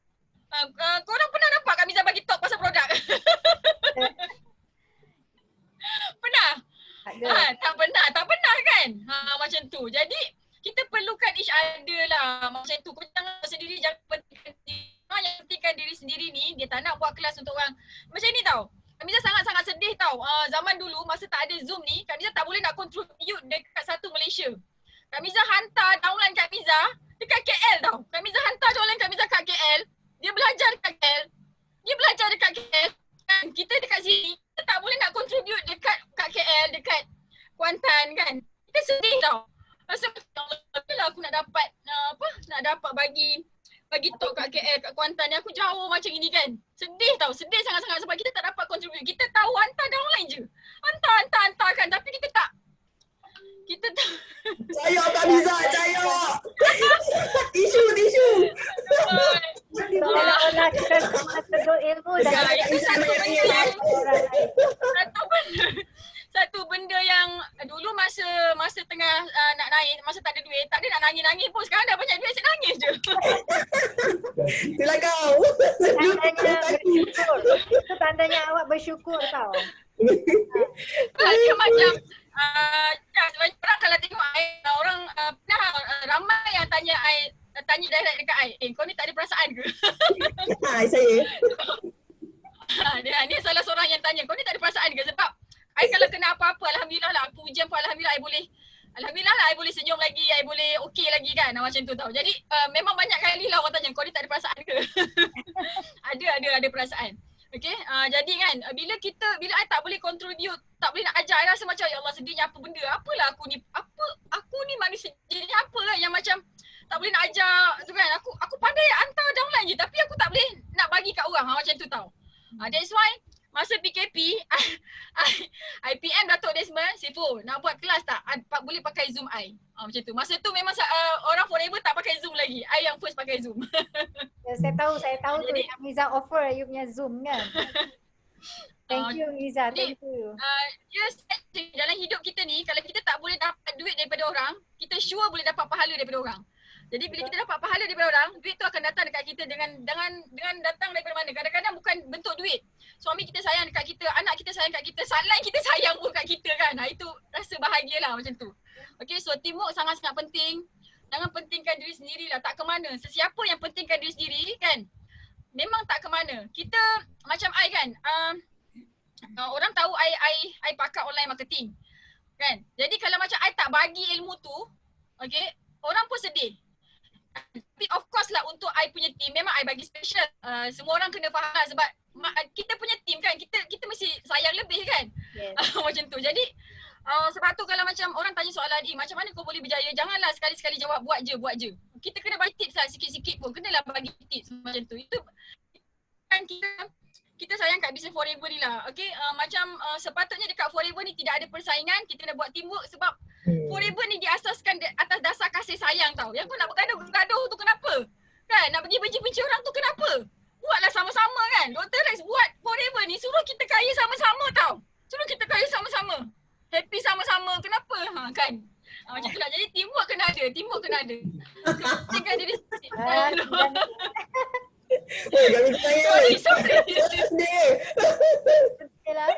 Korang pernah nampak Kak Miza bagi talk ni dia tak nak buat kelas untuk orang macam ni tau. Kak Miza sangat-sangat sedih tau. Zaman dulu masa tak ada Zoom ni, Kak Miza tak boleh nak contribute dekat satu Malaysia. Kak Miza hantar downline Kak Miza dekat KL tau. Kak Miza hantar downline Kak Miza kat KL. Dia belajar dekat KL. Dia belajar dekat KL. Kan kita dekat sini, kita tak boleh nak contribute dekat kat KL, dekat Kuantan kan. Kita sedih tau. Rasa Allah aku nak dapat nak dapat bagi talk kat KL, kat Kuantan ni aku jauh macam ini kan. Sedih tau, sedih sangat-sangat sebab kita tak dapat contribute. Kita tahu hantar downline je. Hantar kan tapi kita tak. Cayo Kak Miza, cayo. Tisu. Seolah-olah kita semua sedut ilmu dan itu satu benda yang dulu masa tengah nak naik, masa tak ada duit, tak ada nak nangis-nangis pun. Sekarang dah banyak duit, saya nangis je. Itulah kau. tandanya bersyukur. Itu tandanya awak bersyukur tau. Dia macam sebanyak orang kalau tengok orang pernah ramai yang tanya direct dekat kau ni tak ada perasaan ke? Saya. Dia salah seorang yang tanya, kau ni tak ada perasaan ke? Sebab kalau kena apa-apa, alhamdulillah lah, aku ujian pun alhamdulillah I boleh senyum lagi, I boleh okey lagi kan, macam tu tau. Jadi memang banyak kali lah orang tanya, kau ni tak ada perasaan ke? ada perasaan. Okay, jadi kan bila I tak boleh contribute, tak boleh nak ajar, I rasa macam ya Allah sedihnya apa benda, apalah aku ni manusia jenis apa lah yang macam tak boleh nak ajar tu kan. Aku pandai hantar downline je tapi aku tak boleh nak bagi kat orang macam tu tau. That's why masa PKP I PM Datuk Desmond, Sifu nak buat kelas tak? Boleh pakai Zoom I. Macam tu. Masa tu memang orang forever tak pakai Zoom lagi. I yang first pakai Zoom. Ya, saya tahu tu yang Miza offer you punya Zoom kan. Thank you Miza, thank you. Yes, dalam hidup kita ni kalau kita tak boleh dapat duit daripada orang, kita sure boleh dapat pahala daripada orang. Jadi bila kita dapat pahala daripada orang, duit tu akan datang dekat kita dengan datang daripada mana? Kadang-kadang bukan bentuk duit. Suami kita sayang dekat kita, anak kita sayang dekat kita, saling kita sayang pun kat kita kan. Itu rasa bahagialah macam tu. Okay, so teamwork sangat-sangat penting. Jangan pentingkan diri sendiri lah, tak ke mana. Sesiapa yang pentingkan diri sendiri kan, memang tak ke mana. Kita macam I kan, orang tahu I pakar online marketing kan. Jadi kalau macam I tak bagi ilmu tu, okay, orang pun sedih. Tapi of course lah untuk I punya team memang I bagi special. Semua orang kena faham lah sebab kita punya team kan, kita mesti sayang lebih kan. Yes. Macam tu. Jadi sebab tu kalau macam orang tanya soalan macam mana kau boleh berjaya, janganlah sekali-sekali jawab buat je. Kita kena bagi tips lah sikit-sikit pun. Kenalah bagi tips macam tu. Itu kan kita sayang kat Business Forever ni lah. Okay, macam sepatutnya dekat Forever ni tidak ada persaingan, kita nak buat teamwork sebab Forever ni diasaskan atas dasar kasih sayang tau. Yang kau nak bergaduh tu kenapa? Kan, nak pergi benci-benci orang tu kenapa? Buatlah sama-sama kan. Dr. Rex buat Forever ni suruh kita kaya sama-sama tau. Suruh kita kaya sama-sama. Happy sama-sama. Kenapa? Kan. Macam tu lah. Jadi teamwork kena ada. Tinggal diri sendiri. Kami sayang. Betul lah.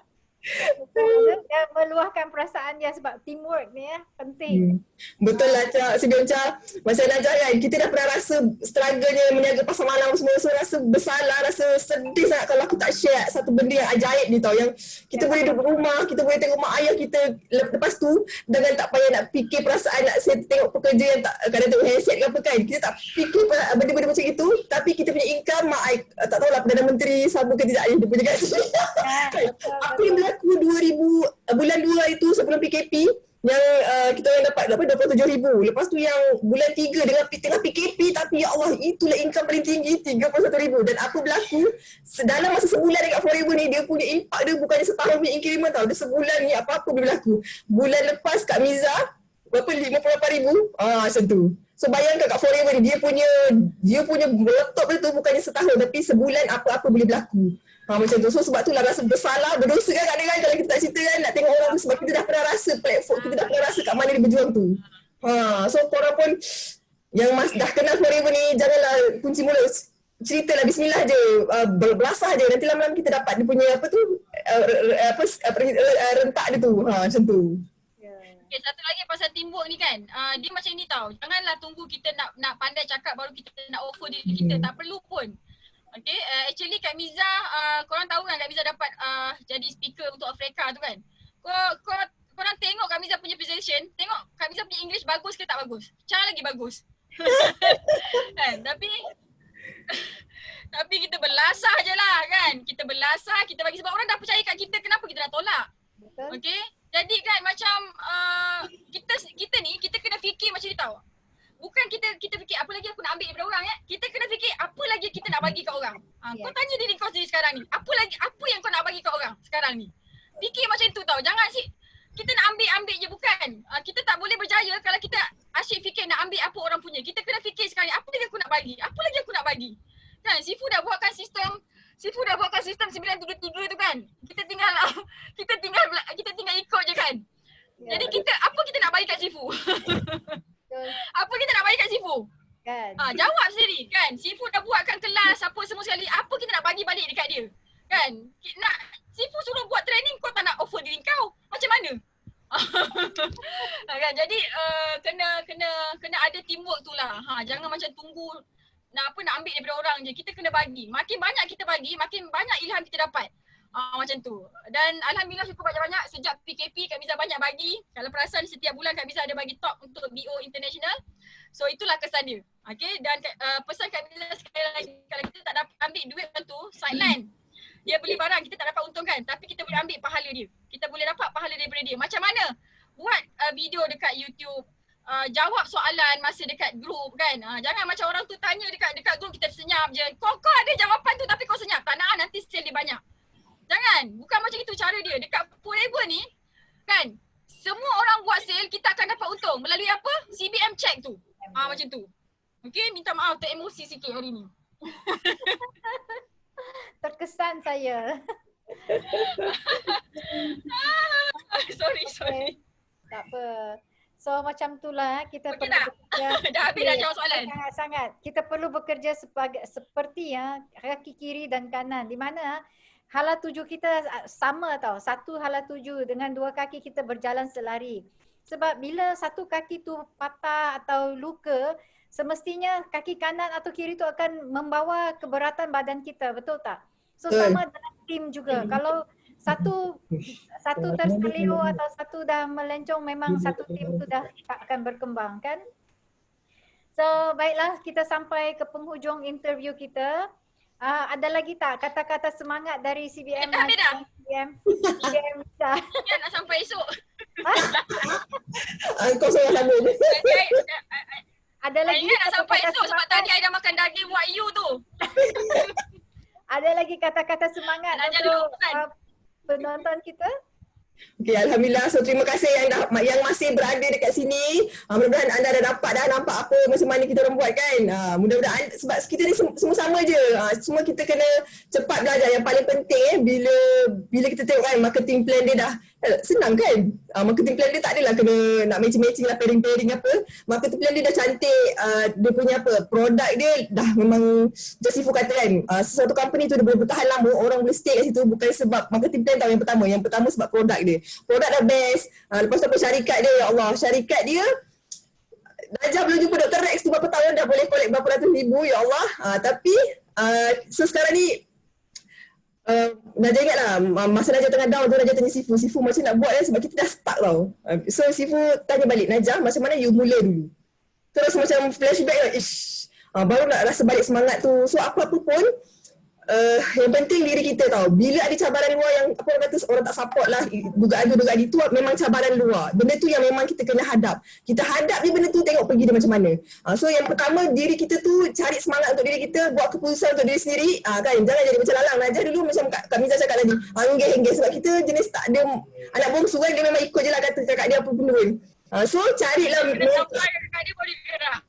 Dia meluahkan perasaan dia sebab teamwork ni penting. Betul lah Cak. Sebelum Cak, masa nak ajar kan, kita dah pernah rasa struggle-nya meniaga pasar malam semua. So rasa bersalah, rasa sedih sangat kalau aku tak share satu benda yang ajaib ni tau. Yang kita boleh duduk rumah, kita boleh tengok mak ayah kita. Lepas tu, dengan tak payah nak fikir perasaan nak tengok pekerja yang tak kadang tengok handset ke apa kan. Kita tak fikir benda-benda macam itu. Tapi kita punya income, mak ayah tak tahulah Perdana Menteri sama ke tidak dia punya gaji. Apa yang berlaku 2000 bulan 2 itu sebelum PKP yang kita orang dapat 27,000. Lepas tu yang bulan 3 dengan tengah PKP tapi ya Allah itulah income paling tinggi 31,000. Dan apa berlaku dalam masa sebulan dekat Forever ni dia punya impact dia bukannya setahun punya increment tau. Dia sebulan ni apa-apa boleh berlaku. Bulan lepas Kak Miza berapa 58,000 macam tu. So bayangkan kat Forever ni dia punya laptop dia tu bukannya setahun tapi sebulan apa-apa boleh berlaku. Macam tu. So sebab tu lah rasa bersalah, berdosa kan kadang-kadang kalau kita tak cerita kan nak tengok orang tu sebab kita dah pernah rasa platform, kita dah pernah rasa kat mana dia berjuang tu. So korang pun yang dah kenal Forever ni janganlah kunci mulut. Ceritalah bismillah je, belasah je. Nanti lama-lama kita dapat dia punya rentak dia tu. Macam tu. Okay, satu lagi pasal teamwork ni kan, dia macam ni tau. Janganlah tunggu kita nak pandai cakap baru kita nak offer diri kita. Tak perlu pun. Okay, actually Kak Miza, korang tahu kan Kak Miza dapat jadi speaker untuk Afrika tu kan. Korang tengok Kak Miza punya presentation, tengok Kak Miza punya English bagus ke tak bagus? Cara lagi bagus. Kan, tapi kita berlasah je lah kan. Kita berlasah, kita bagi sebab orang dah percaya kat kita, kenapa kita nak tolak? Betul. Okay, jadi kan macam kita ni, kita kena fikir macam ni tau. Bukan kita fikir apa lagi aku nak ambil daripada orang ya. Kita kena fikir apa lagi kita nak bagi kat orang. Kau tanya diri kau sendiri sekarang ni. Apa yang kau nak bagi kat orang sekarang ni? Fikir macam tu tau. Jangan kita nak ambil je bukan. Kita tak boleh berjaya kalau kita asyik fikir nak ambil apa orang punya. Kita kena fikir sekarang ni, apa lagi aku nak bagi? Apa lagi aku nak bagi? Kan Sifu dah buatkan sistem 973 tu kan. Kita tinggal ikut je kan. Jadi apa kita nak bagi kat Sifu? Apa kita nak bagi kat Sifu? Kan. Jawab sendiri kan. Sifu dah buatkan kelas apa semua sekali. Apa kita nak bagi balik dekat dia? Kan? Sifu suruh buat training, kau tak nak offer diri kau. Macam mana? Kan? Jadi kena ada teamwork tu lah. Jangan macam tunggu nak ambil daripada orang je. Kita kena bagi. Makin banyak kita bagi, makin banyak ilham kita dapat. Macam tu. Dan alhamdulillah cukup banyak-banyak sejak PKP Kak Miza banyak bagi. Kalau perasan setiap bulan Kak Miza ada bagi top untuk BO International. So itulah kesan dia. Okay, dan pesan Kak Miza sekali lagi, kalau kita tak dapat ambil duit tu, sideline. Dia beli barang, kita tak dapat untung kan, tapi kita boleh ambil pahala dia. Kita boleh dapat pahala daripada dia. Macam mana? Buat video dekat YouTube, jawab soalan masa dekat grup kan. Jangan macam orang tu tanya dekat grup, kita senyap je. Kau ada jawapan tu tapi kau senyap. Tak nak, nanti sale dia banyak. Jangan. Bukan macam itu cara dia. Dekat Forever ni kan, semua orang buat sale, kita akan dapat untung. Melalui apa? CBM check tu. Macam tu. Okay, minta maaf teremosi sikit hari ni. Terkesan saya. Sorry. Tak apa. So macam itulah kita Okay perlu tak? bekerja. Dah habis dah jawab soalan. Sangat-sangat. Kita perlu bekerja seperti kaki kiri dan kanan. Di mana hala tuju kita sama tau. Satu hala tuju dengan dua kaki kita berjalan selari. Sebab bila satu kaki tu patah atau luka, semestinya kaki kanan atau kiri tu akan membawa keberatan badan kita. Betul tak? So sama dengan tim juga. Kalau satu terselio atau satu dah melencong, memang satu tim tu dah tak akan berkembang kan. So baiklah, kita sampai ke penghujung interview kita. Ada lagi tak kata-kata semangat dari CBM? CBM Nisa. Ya, nak sampai esok. Kau seorang sambung. Ada lagi ingat nak sampai esok sebab tadi I dah makan daging Wagyu tu. Ada lagi kata-kata semangat untuk penonton kita? Okay, alhamdulillah. So terima kasih yang masih berada dekat sini. Mudah-mudahan anda dah dapat nampak apa macam mana kita orang buat kan. Mudah-mudahan sebab kita ni semua sama je. Semua kita kena cepat belajar. Yang paling penting bila kita tengok kan marketing plan dia dah senang kan. Marketing plan dia tak adalah kena nak matching-matching lah, pairing-pairing apa. Marketing plan dia dah cantik. Dia punya produk dia dah memang just Sifu kata kan. Sesuatu company tu dia boleh bertahan lama, orang boleh stay kat situ bukan sebab marketing plan tau yang pertama. Yang pertama sebab produk dia. Produk dah best. Lepas tu apa syarikat dia, ya Allah. Syarikat dia Najah belum jumpa Dr. Rex tu berapa tahun dah boleh collect berapa ratus ribu, ya Allah. Tapi so sekarang ni Najah ingat lah masa Najah tengah down tu Najah tanya Sifu macam nak buat sebab kita dah stuck tau. So Sifu tanya balik, Najah macam mana you mula dulu? Terus macam flashback lah, baru nak rasa balik semangat tu. So apa-apa pun yang penting diri kita tau. Bila ada cabaran luar yang apa orang kata orang tak support lah, dugaan itu memang cabaran luar. Benda tu yang memang kita kena hadap. Kita hadap je benda tu, tengok pergi dia macam mana. So yang pertama diri kita tu cari semangat untuk diri kita, buat keputusan untuk diri sendiri. Kan jangan jadi macam Lalang. Najah dulu macam Kak Miza cakap tadi, henggeh sebab kita jenis tak ada anak bongsu kan, dia memang ikut je lah kata kakak dia apa pun pun. So carilah kakak dia boleh gerak.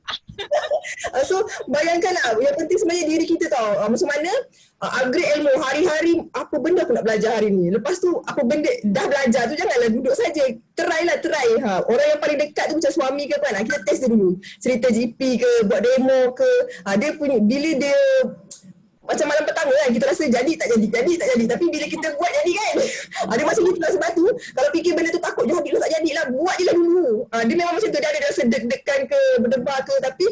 So bayangkanlah, yang penting sebenarnya diri kita tau. Macam mana upgrade ilmu hari-hari, apa benda aku nak belajar hari ni. Lepas tu apa benda dah belajar tu janganlah duduk saja. Try. Orang yang paling dekat tu macam suami ke kan, kita test dia dulu. Cerita GP ke, buat demo ke. Dia punya bila dia macam malam pertama kan, kita rasa jadi tak jadi. Tapi bila kita buat jadi kan, ada masa gitu lah. Sebab tu, kalau fikir benda tu takut je, habis tak jadi lah, buat je lah dulu. Dia memang macam tu, dia ada rasa deg-degan ke, berdebar ke, tapi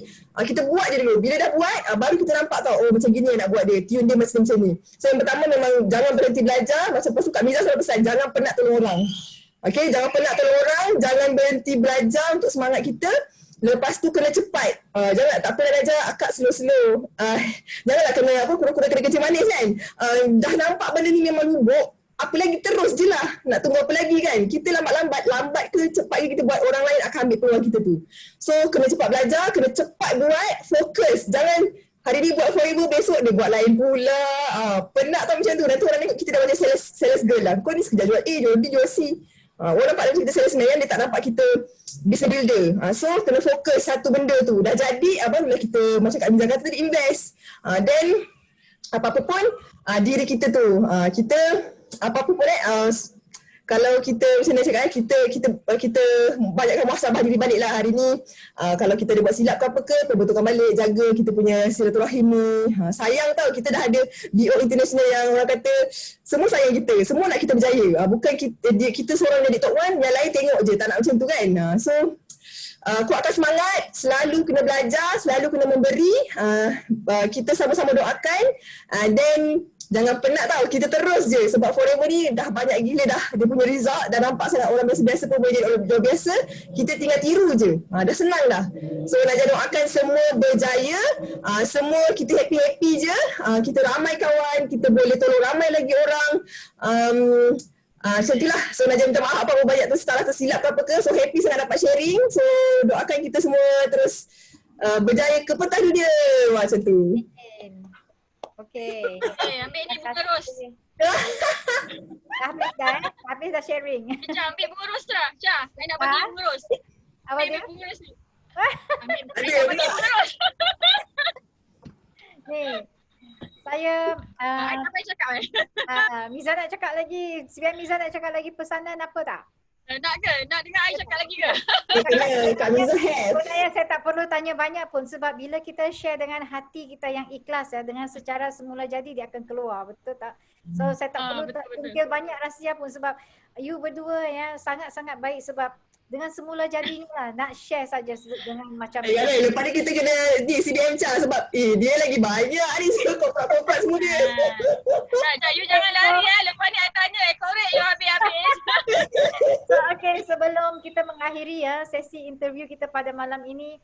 kita buat je dulu. Bila dah buat, baru kita nampak tau, oh macam gini nak buat dia, tune dia macam ni. So yang pertama memang jangan berhenti belajar, macam tu Kak Miza selalu pesan, jangan penat tolong orang. Okay, jangan penat tolong orang, jangan berhenti belajar untuk semangat kita. Lepas tu kena cepat. Jangan, tak apa nak belajar, akak slow-slow. Janganlah kena kura-kura kena kerja manis kan. Dah nampak benda ni memang lubuk, apa lagi terus je lah. Nak tunggu apa lagi kan. Kita lambat ke cepat ke kita buat, orang lain akan ambil peluang kita tu. So kena cepat belajar, kena cepat buat, fokus. Jangan hari ni buat forever, besok dia buat lain pula. Penat tau macam tu. Nanti orang tengok kita dah macam sales girl lah. Kau ni sekejap jual A, jual B, jual C. Orang nampak macam kita salesman kan, dia tak nampak kita business builder. So kena fokus satu benda tu. Dah jadi, barulah kita macam Kak Miza kata tadi, invest. Then apa-apa pun diri kita tu. Kita apa-apa pun kalau kita macam mana cakap, kita banyakkan muhasabah diri balik lah hari ni. Kalau kita ada buat silap ke apa ke, perbetulkan balik, jaga kita punya silaturahim ni. Sayang tau, kita dah ada BO international yang orang kata semua sayang kita, semua nak kita berjaya. Bukan kita seorang jadi top 1, yang lain tengok je, tak nak macam tu kan. So kuatkan semangat, selalu kena belajar, selalu kena memberi. Kita sama-sama doakan, then jangan penat tau, kita terus je. Sebab forever ni dah banyak gila dah dia punya result, dah nampak sangat orang biasa-biasa pun boleh jadi orang biasa. Kita tinggal tiru je, dah senang dah. So nak doakan semua berjaya, semua kita happy-happy je, kita ramai kawan, kita boleh tolong ramai lagi orang. Macam itulah. So Najah minta maaf apa banyak tu salah tersilap ke apa ke. So happy sangat dapat sharing. So doakan kita semua terus berjaya ke pentas dunia macam tu. Okay. Ambil ni terus. Habis dah sharing. Cah, ambil pengurus dah. Cah, saya nak bagi pengurus. Apa dia? Pengurus ni. Ambil pengurus. Ni. Saya apa yang cakap Miza nak cakap lagi, sebiar Miza nak cakap lagi pesanan apa tak? Nak ke? Nak dengar I cakap lagi ke? Kak Miza have. Saya tak perlu tanya banyak pun, sebab bila kita share dengan hati kita yang ikhlas ya, dengan secara semula jadi dia akan keluar, betul tak? So saya tak perlu tungkil banyak rahsia pun, sebab you berdua ya sangat-sangat baik, sebab dengan semula jadinya lah nak share saja dengan macam ni. Lepas ni kita kena di CDM Cha sebab dia lagi banyak ni korporat semua dia. Cak, you jangan lari lepas ni I tanya korek you habis-habis. Okay, sebelum kita mengakhiri ya sesi interview kita pada malam ini,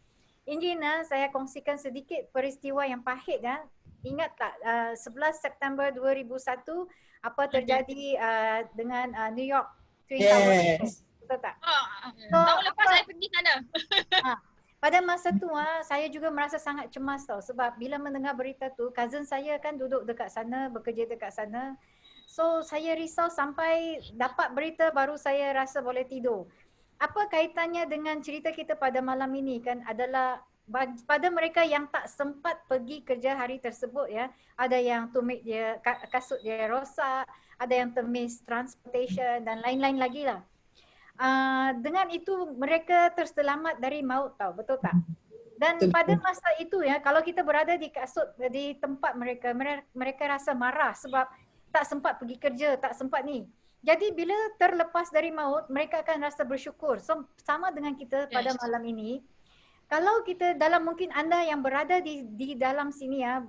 ingin saya kongsikan sedikit peristiwa yang pahit ya. Ingat tak 11 September 2001 apa terjadi dengan New York Twin Towers? Betul tak? Tahun lepas saya pergi sana. Pada masa tu saya juga merasa sangat cemas tau, sebab bila mendengar berita tu, cousin saya kan duduk dekat sana, bekerja dekat sana. So saya risau sampai dapat berita baru saya rasa boleh tidur. Apa kaitannya dengan cerita kita pada malam ini kan adalah pada mereka yang tak sempat pergi kerja hari tersebut ya, ada yang tumit dia, kasut dia rosak, ada yang termiss transportation dan lain-lain lagi lah. Dengan itu mereka terselamat dari maut tau, betul tak? Dan pada masa itu ya, kalau kita berada di di tempat mereka rasa marah sebab tak sempat pergi kerja, tak sempat ni. Jadi bila terlepas dari maut, mereka akan rasa bersyukur. So, sama dengan kita pada malam ini. Kalau kita mungkin anda yang berada di dalam sini ya,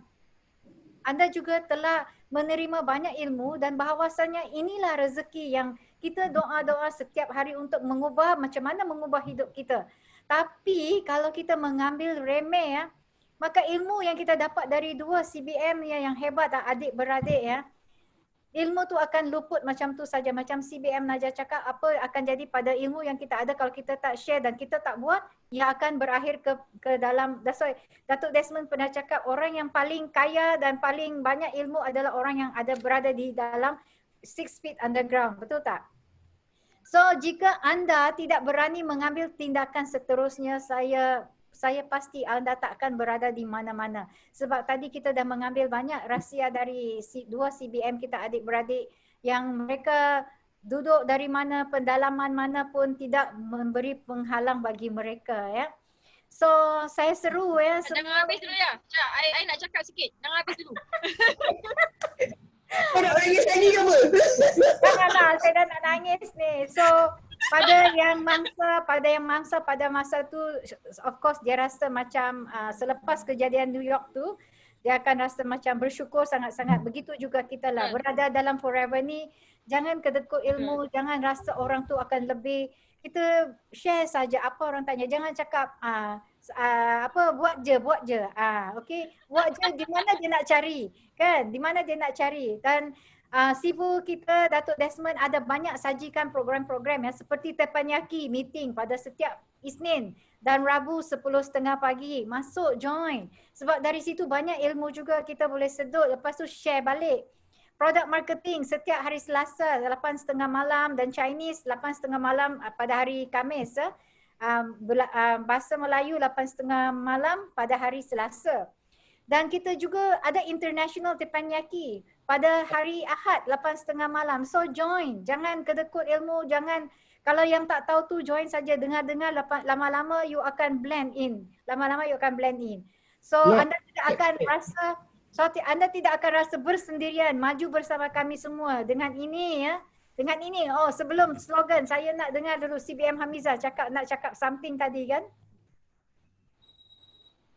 anda juga telah menerima banyak ilmu dan bahawasanya inilah rezeki yang kita doa-doa setiap hari untuk macam mana mengubah hidup kita. Tapi kalau kita mengambil remeh ya, maka ilmu yang kita dapat dari 2 CBM yang hebat adik-beradik ya, ilmu tu akan luput macam tu saja. Macam CBM Najah cakap, apa akan jadi pada ilmu yang kita ada kalau kita tak share dan kita tak buat, ia akan berakhir ke dalam. That's why Datuk Desmond pernah cakap orang yang paling kaya dan paling banyak ilmu adalah orang yang berada di dalam 6 feet underground, betul tak? So jika anda tidak berani mengambil tindakan seterusnya, saya pasti anda tak akan berada di mana-mana. Sebab tadi kita dah mengambil banyak rahsia dari 2 CBM kita adik-beradik yang mereka duduk dari mana, pendalaman mana pun tidak memberi penghalang bagi mereka ya. So saya seru ya. Jangan habis dulu ya. Cak, I nak cakap sikit. Jangan habis dulu. Kau nak nangis lagi ke apa? Janganlah, saya dah nak nangis ni. So pada yang mangsa pada masa tu, of course dia rasa macam selepas kejadian New York tu, dia akan rasa macam bersyukur sangat-sangat. Begitu juga kita lah. Berada dalam Forever ni, jangan kedekut ilmu, jangan rasa orang tu akan lebih. Kita share saja apa orang tanya. Jangan cakap buat je. Okay, buat je di mana dia nak cari. Kan? Di mana dia nak cari. Dan Sifu kita, Datuk Desmond, ada banyak sajikan program-program seperti Teppanyaki meeting pada setiap Isnin dan Rabu 10.30 pagi. Masuk, join. Sebab dari situ banyak ilmu juga kita boleh sedut. Lepas tu share balik. Product marketing setiap hari Selasa 8.30 malam dan Chinese 8.30 malam pada hari Khamis. Bahasa Melayu 8.30 malam pada hari Selasa. Dan kita juga ada International Teppanyaki pada hari Ahad 8.30 malam. So join. Jangan kedekut ilmu. Jangan, kalau yang tak tahu tu join saja. Dengar-dengar, lama-lama you akan blend in. So anda tidak akan rasa, anda tidak akan rasa bersendirian. Maju bersama kami semua. Dengan ini ya. Dengan ini, sebelum slogan saya nak dengar dulu CBM Hamizah nak cakap something tadi kan?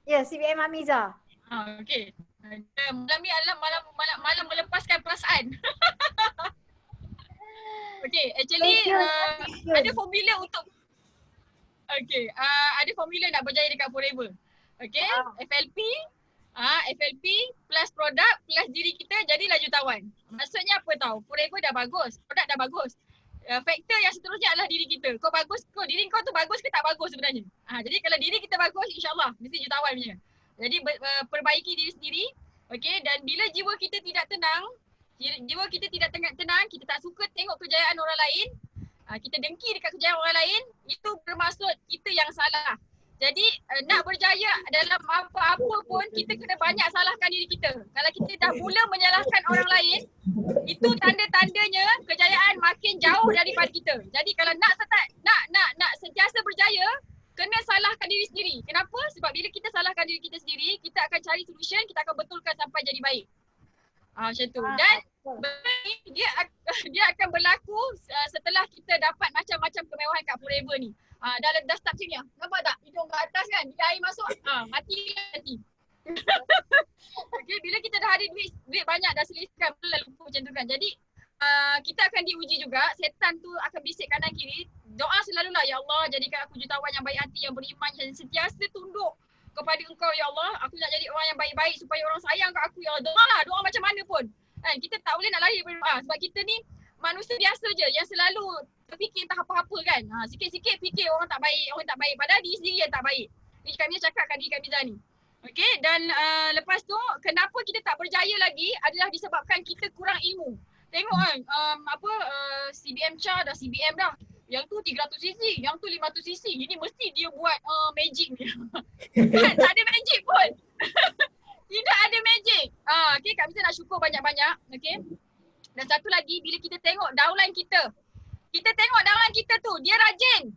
Ya, CBM Hamizah. Okey. Malam ni adalah malam melepaskan perasaan. Okey, actually ada formula untuk ada formula nak berjaya dekat Forever. Okey, FLP plus produk plus diri kita jadilah jutawan. Maksudnya apa tahu? Forever dah bagus, produk dah bagus. Faktor yang seterusnya adalah diri kita. Diri kau tu bagus ke tak bagus sebenarnya? Jadi kalau diri kita bagus, insya-Allah mesti jutawan punya. Jadi perbaiki diri sendiri. Okey, dan bila jiwa kita tidak tenang, kita tak suka tengok kejayaan orang lain, kita dengki dekat kejayaan orang lain, itu bermaksud kita yang salah. Jadi nak berjaya dalam apa-apa pun kita kena banyak salahkan diri kita. Kalau kita dah mula menyalahkan orang lain, itu tanda-tandanya kejayaan makin jauh daripada kita. Jadi kalau nak sentiasa berjaya, kena salahkan diri sendiri. Kenapa? Sebab bila kita salahkan diri kita sendiri, kita akan cari solution, kita akan betulkan sampai jadi baik. Macam tu. Dan dia akan berlaku setelah kita dapat macam-macam kemewahan kat Forever ni. Dah start macam ni. Nampak tak? Hidung kat atas kan? Bila air masuk, mati. Okay, bila kita dah ada duit banyak, dah selisihkan, mula lupa macam tu kan. Jadi kita akan diuji juga. Setan tu akan bisik kanan kiri. Doa selalulah, ya Allah jadikan aku jutawan yang baik hati, yang beriman, yang sentiasa tunduk kepada Engkau ya Allah. Aku nak jadi orang yang baik-baik supaya orang sayang kat aku ya Allah. Doa macam mana pun. Kan kita tak boleh nak lari daripada doa sebab kita ni manusia biasa je yang selalu terfikir entah apa-apa kan. Sikit-sikit fikir orang tak baik padahal diri sendiri yang tak baik. Ni kami cakap kat diri kami ni. Okey, dan lepas tu kenapa kita tak berjaya lagi adalah disebabkan kita kurang ilmu. Tengok kan CBM Cha dah CBM dah. Yang tu 300cc, yang tu 500cc. Ini mesti dia buat magic ni. Kan tak ada magic pun. Tidak ada magic. Okay, Kak Miza nak syukur banyak-banyak. Okay. Dan satu lagi, bila kita tengok downline kita. Kita tengok downline kita tu, dia rajin.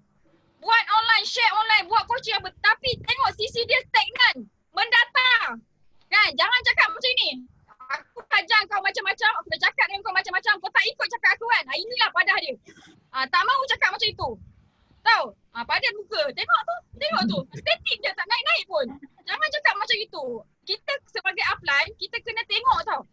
Buat online, share online, buat coaching apa. Tapi tengok sisi dia stagnan. Mendata. Kan, jangan cakap macam ni. Aku ajar kau macam-macam, aku dah cakap dengan kau macam-macam. Kau tak ikut cakap aku kan. Inilah padah dia. Tak mahu cakap macam itu. Tahu? Padan muka. Tengok tu. Statik dia tak naik-naik pun. Jangan cakap macam itu. Kita sebagai upline, kita kena tengok tau.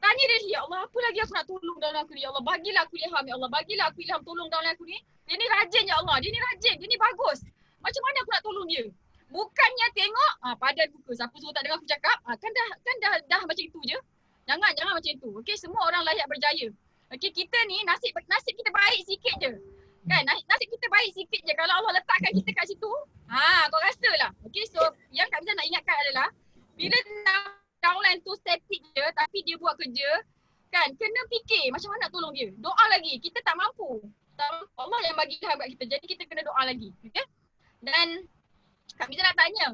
Tanya dia, ya Allah apa lagi aku nak tolong dalam aku ni. Ya Allah bagilah aku ilham. Ya Allah bagilah aku ilham tolong dalam aku ni. Dia ni rajin ya Allah. Dia ni rajin. Dia ni bagus. Macam mana aku nak tolong dia? Bukannya tengok padan muka. Siapa suruh tak dengar aku cakap? Kan dah macam itu je. Jangan macam itu. Okey, semua orang layak berjaya. Okey, kita ni nasib kita baik sikit je. Kan? Nasib kita baik sikit je. Kalau Allah letakkan kita kat situ, kau rasalah. Okey, so yang Kak Miza nak ingatkan adalah bila downline tu static je tapi dia buat kerja, kan? Kena fikir macam mana nak tolong dia. Doa lagi. Kita tak mampu. Allah yang bagi ilham kat kita. Jadi kita kena doa lagi. Okey? Dan Kak Miza nak tanya.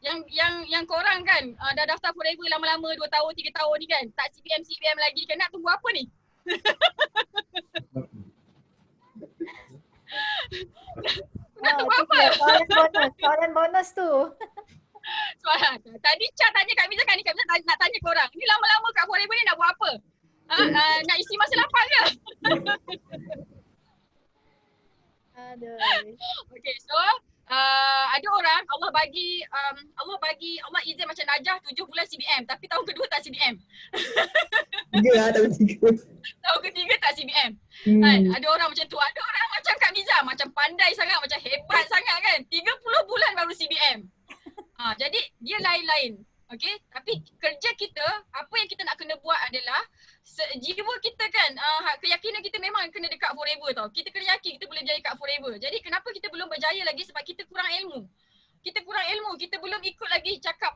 Yang korang kan dah daftar Forever lama-lama 2 tahun, 3 tahun ni kan. Tak CBM lagi kan. Nak tunggu apa ni? Nak tunggu apa? Soalan bonus tu. Soalan. Tadi Cha tanya Kak Miza kan ni, Kak Miza nak tanya korang. Ni lama-lama kat Forever ni nak buat apa? Nak isi masa lapang ke? Aduh. Okay, so ada orang Allah izin macam Najah 7 bulan CBM tapi tahun kedua tak CBM. 3 lah tahun 3. Tahun ketiga tak CBM. Kan? Ada orang macam tu. Ada orang macam Kak Miza, macam pandai sangat, macam hebat sangat kan. 30 bulan baru CBM. Jadi dia lain-lain. Okay, tapi kerja kita, apa yang kita nak kena buat adalah jiwa kita kan, keyakinan kita memang kena dekat Forever tau. Kita kena yakin kita boleh berjaya kat Forever. Jadi kenapa kita belum berjaya lagi? Sebab kita kurang ilmu. Kita belum ikut lagi cakap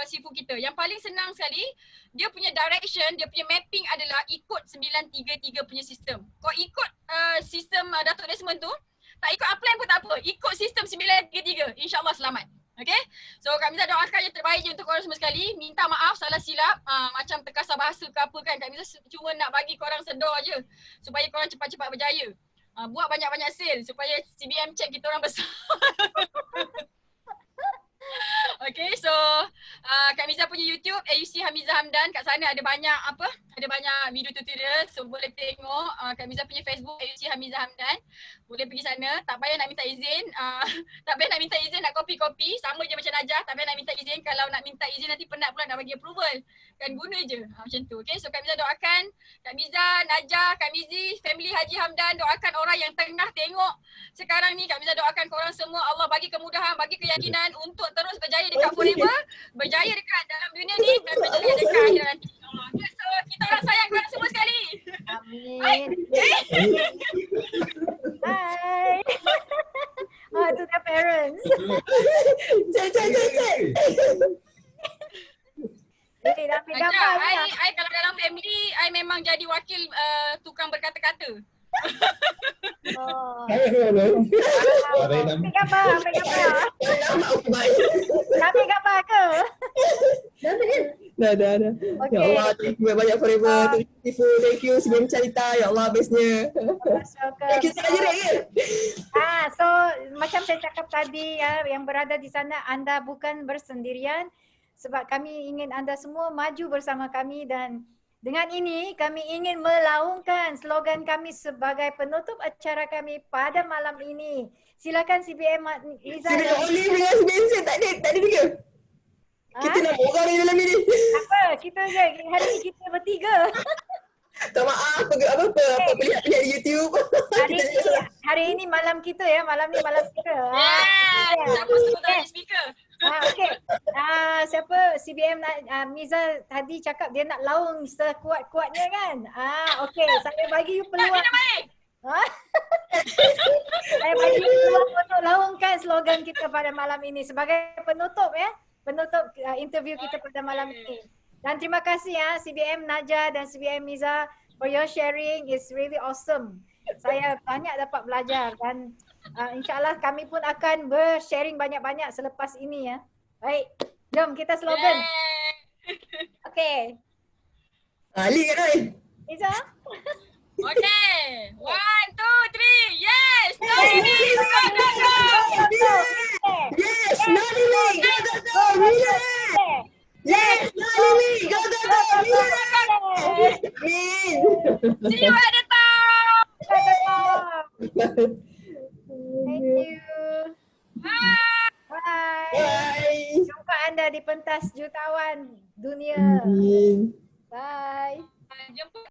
sifu kita. Yang paling senang sekali, dia punya direction, dia punya mapping adalah ikut 933 punya sistem. Kau ikut sistem Datuk Desmond tu, tak ikut upline pun tak apa. Ikut sistem 933, insyaAllah selamat. Okay, so Kak Miza doakan yang terbaik je untuk korang semua sekali. Minta maaf salah silap, macam terkasar bahasa ke apa kan. Kak Miza cuma nak bagi korang sedar je supaya korang cepat-cepat berjaya. Buat banyak-banyak sale supaya CBM check kita orang besar. Okay, so Kak Miza punya YouTube AUC Hamizah Hamdan, kat sana ada banyak video tutorial, so boleh tengok. Kak Miza punya Facebook AUC Hamizah Hamdan, boleh pergi sana. Tak payah nak minta izin, nak copy sama je macam Najah. Tak payah nak minta izin, kalau nak minta izin nanti penat pula nak bagi approval. Kan guna je macam tu. Okay, so Kak Miza doakan Kak Miza, Najah, Kak Mizi, family Haji Hamdan, doakan orang yang tengah tengok sekarang ni. Kak Miza doakan korang semua Allah bagi kemudahan, bagi keyakinan untuk terus berjaya dekat Forever, berjaya dekat dalam dunia ni dan berjaya dekat akhirat nanti. Okay, so kita orang sayang korang semua sekali. Amin. Hai. Tu dah parents. Cek. Dah ambil gambar. I kalau dalam family, I memang jadi wakil tukang berkata-kata. Ambil gambar. Ambil gambar ke? Dah. Okay. Ya Allah, thank you banyak Forever. Thank you sebelum cerita. Ya Allah, bestnya. Thank you saja ke? So macam saya cakap tadi ya, yang berada di sana, anda bukan bersendirian. Sebab kami ingin anda semua maju bersama kami, dan dengan ini kami ingin melaungkan slogan kami sebagai penutup acara kami pada malam ini. Silakan CBM Liza. CBM Olive dengan CBM Sen tak ada juga. Kita nak orang di dalam ini. Apa? Kita je. Hari ni kita bertiga. Tak maaf, apa lihat di YouTube. Hari ini malam kita ya, malam ni malam kita. Siapa sebut tadi speaker? Okay. Siapa CBM Miza tadi cakap dia nak laung sekuat-kuatnya kan? Okay, saya bagi you peluang. Saya bagi you peluang untuk laungkan slogan kita pada malam ini sebagai penutup ya. Penutup interview kita pada malam ini. Dan terima kasih ya CBM Najah dan CBM Miza for your sharing, is really awesome. Saya banyak dapat belajar dan insyaAllah kami pun akan bersharing banyak-banyak selepas ini ya. Baik, jom kita slogan. Okay. Ali kan Rai? Miza? Okay, 1, 2, 3, yes! No, Yes, Nalini! Go! Yes, Nalini! Go! Amin! See you at the top! Thank you. Bye. Jumpa anda di pentas jutawan dunia. Bye. Jumpa.